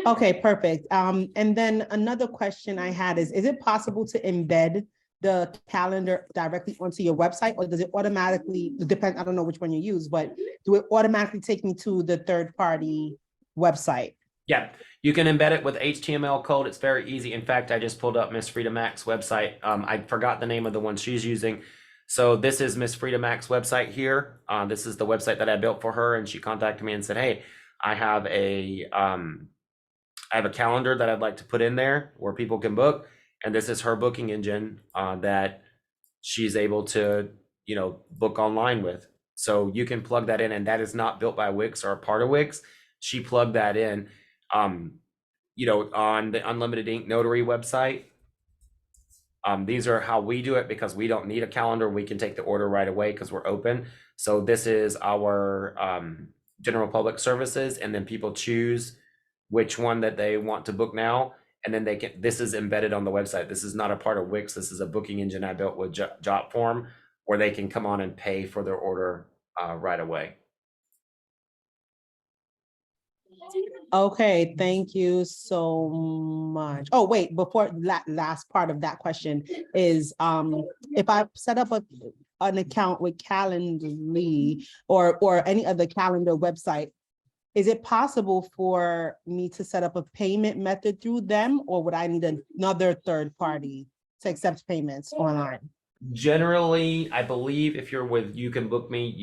Okay, perfect. And then another question I had is it possible to embed the calendar directly onto your website, or does it automatically depend? I don't know which one you use, but do it automatically take me to the third-party website? Yeah, you can embed it with HTML code. It's very easy. In fact, I just pulled up Miss Frida Mack's website. I forgot the name of the one she's using. So this is Miss Frida Mack's website here. This is the website that I built for her, and she contacted me and said, hey, I have a calendar that I'd like to put in there where people can book. And this is her booking engine that she's able to, book online with. So you can plug that in, and that is not built by Wix or a part of Wix. She plugged that in, on the Unlimited Ink Notary website. These are how we do it because we don't need a calendar. We can take the order right away because we're open. So this is our general public services, and then people choose which one that they want to book now. And then they can, this is embedded on the website. This is not a part of Wix. This is a booking engine I built with Jotform, where they can come on and pay for their order right away. Okay, thank you so much. Oh, wait, before last part of that question is, if I set up an account with Calendly or any other calendar website, is it possible for me to set up a payment method through them, or would I need another third party to accept payments online? Generally, I believe if you're with You Can Book Me,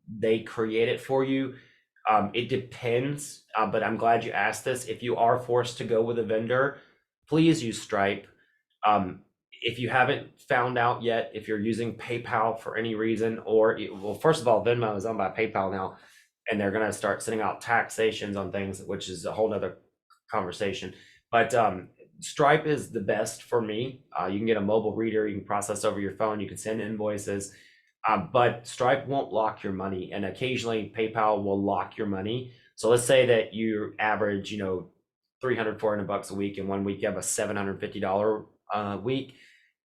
they create it for you. It depends, but I'm glad you asked this. If you are forced to go with a vendor, please use Stripe. If you haven't found out yet, if you're using PayPal for any reason, or, well, first of all, Venmo is owned by PayPal now, and they're going to start sending out taxations on things, which is a whole nother conversation. But Stripe is the best for me. You can get a mobile reader, you can process over your phone, you can send invoices. But Stripe won't lock your money, and occasionally PayPal will lock your money. So let's say that you average, $300, $400 a week, and 1 week you have a $750 week.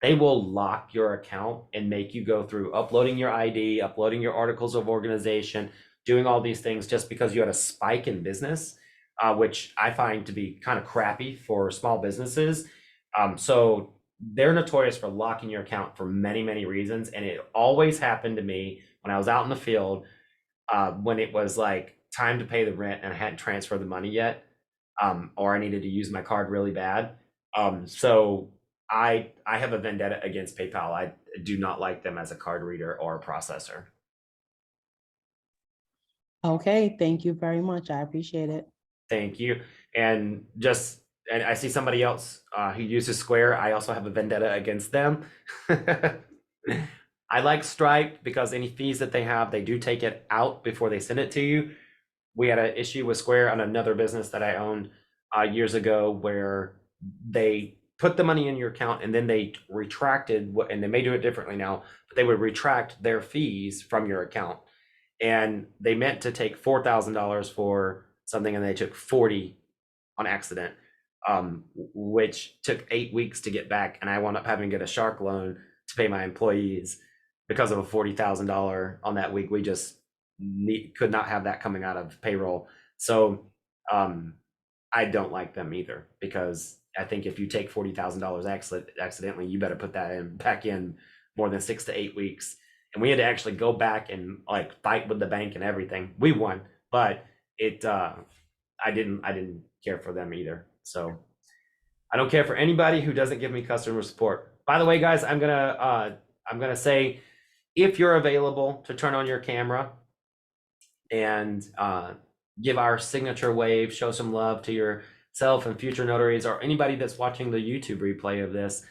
They will lock your account and make you go through uploading your ID, uploading your articles of organization, doing all these things just because you had a spike in business, which I find to be kind of crappy for small businesses. So they're notorious for locking your account for many, many reasons. And it always happened to me when I was out in the field, when it was like time to pay the rent and I hadn't transferred the money yet, or I needed to use my card really bad. So I have a vendetta against PayPal. I do not like them as a card reader or a processor. Okay, thank you very much. I appreciate it. Thank you. And I see somebody else who uses Square. I also have a vendetta against them. I like Stripe because any fees that they have, they do take it out before they send it to you. We had an issue with Square on another business that I owned years ago where they put the money in your account and then they retracted, and they may do it differently now, but they would retract their fees from your account. And they meant to take $4,000 for something and they took 40 on accident, which took 8 weeks to get back. And I wound up having to get a shark loan to pay my employees because of a $40,000 on that week. We just could not have that coming out of payroll. So I don't like them either, because I think if you take $40,000 accidentally, you better put that back in more than 6 to 8 weeks. And we had to actually go back and like fight with the bank and everything. We won, but I didn't care for them either. So I don't care for anybody who doesn't give me customer support. By the way, guys, I'm gonna say, if you're available to turn on your camera and give our signature wave, show some love to yourself and future notaries, or anybody that's watching the YouTube replay of this,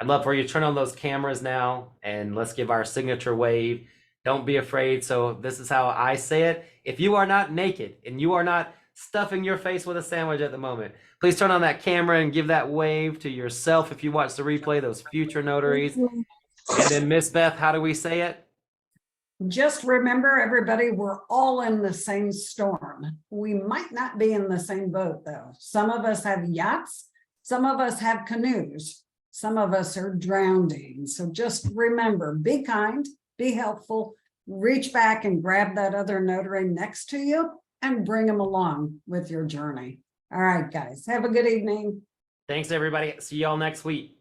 I'd love for you to turn on those cameras now and let's give our signature wave. Don't be afraid. So this is how I say it. If you are not naked and you are not stuffing your face with a sandwich at the moment, please turn on that camera and give that wave to yourself if you watch the replay, those future notaries. And then Miss Beth, how do we say it? Just remember, everybody, we're all in the same storm. We might not be in the same boat, though. Some of us have yachts, some of us have canoes, some of us are drowning. So just remember, be kind, be helpful, reach back and grab that other notary next to you and bring them along with your journey. All right, guys, have a good evening. Thanks, everybody. See y'all next week.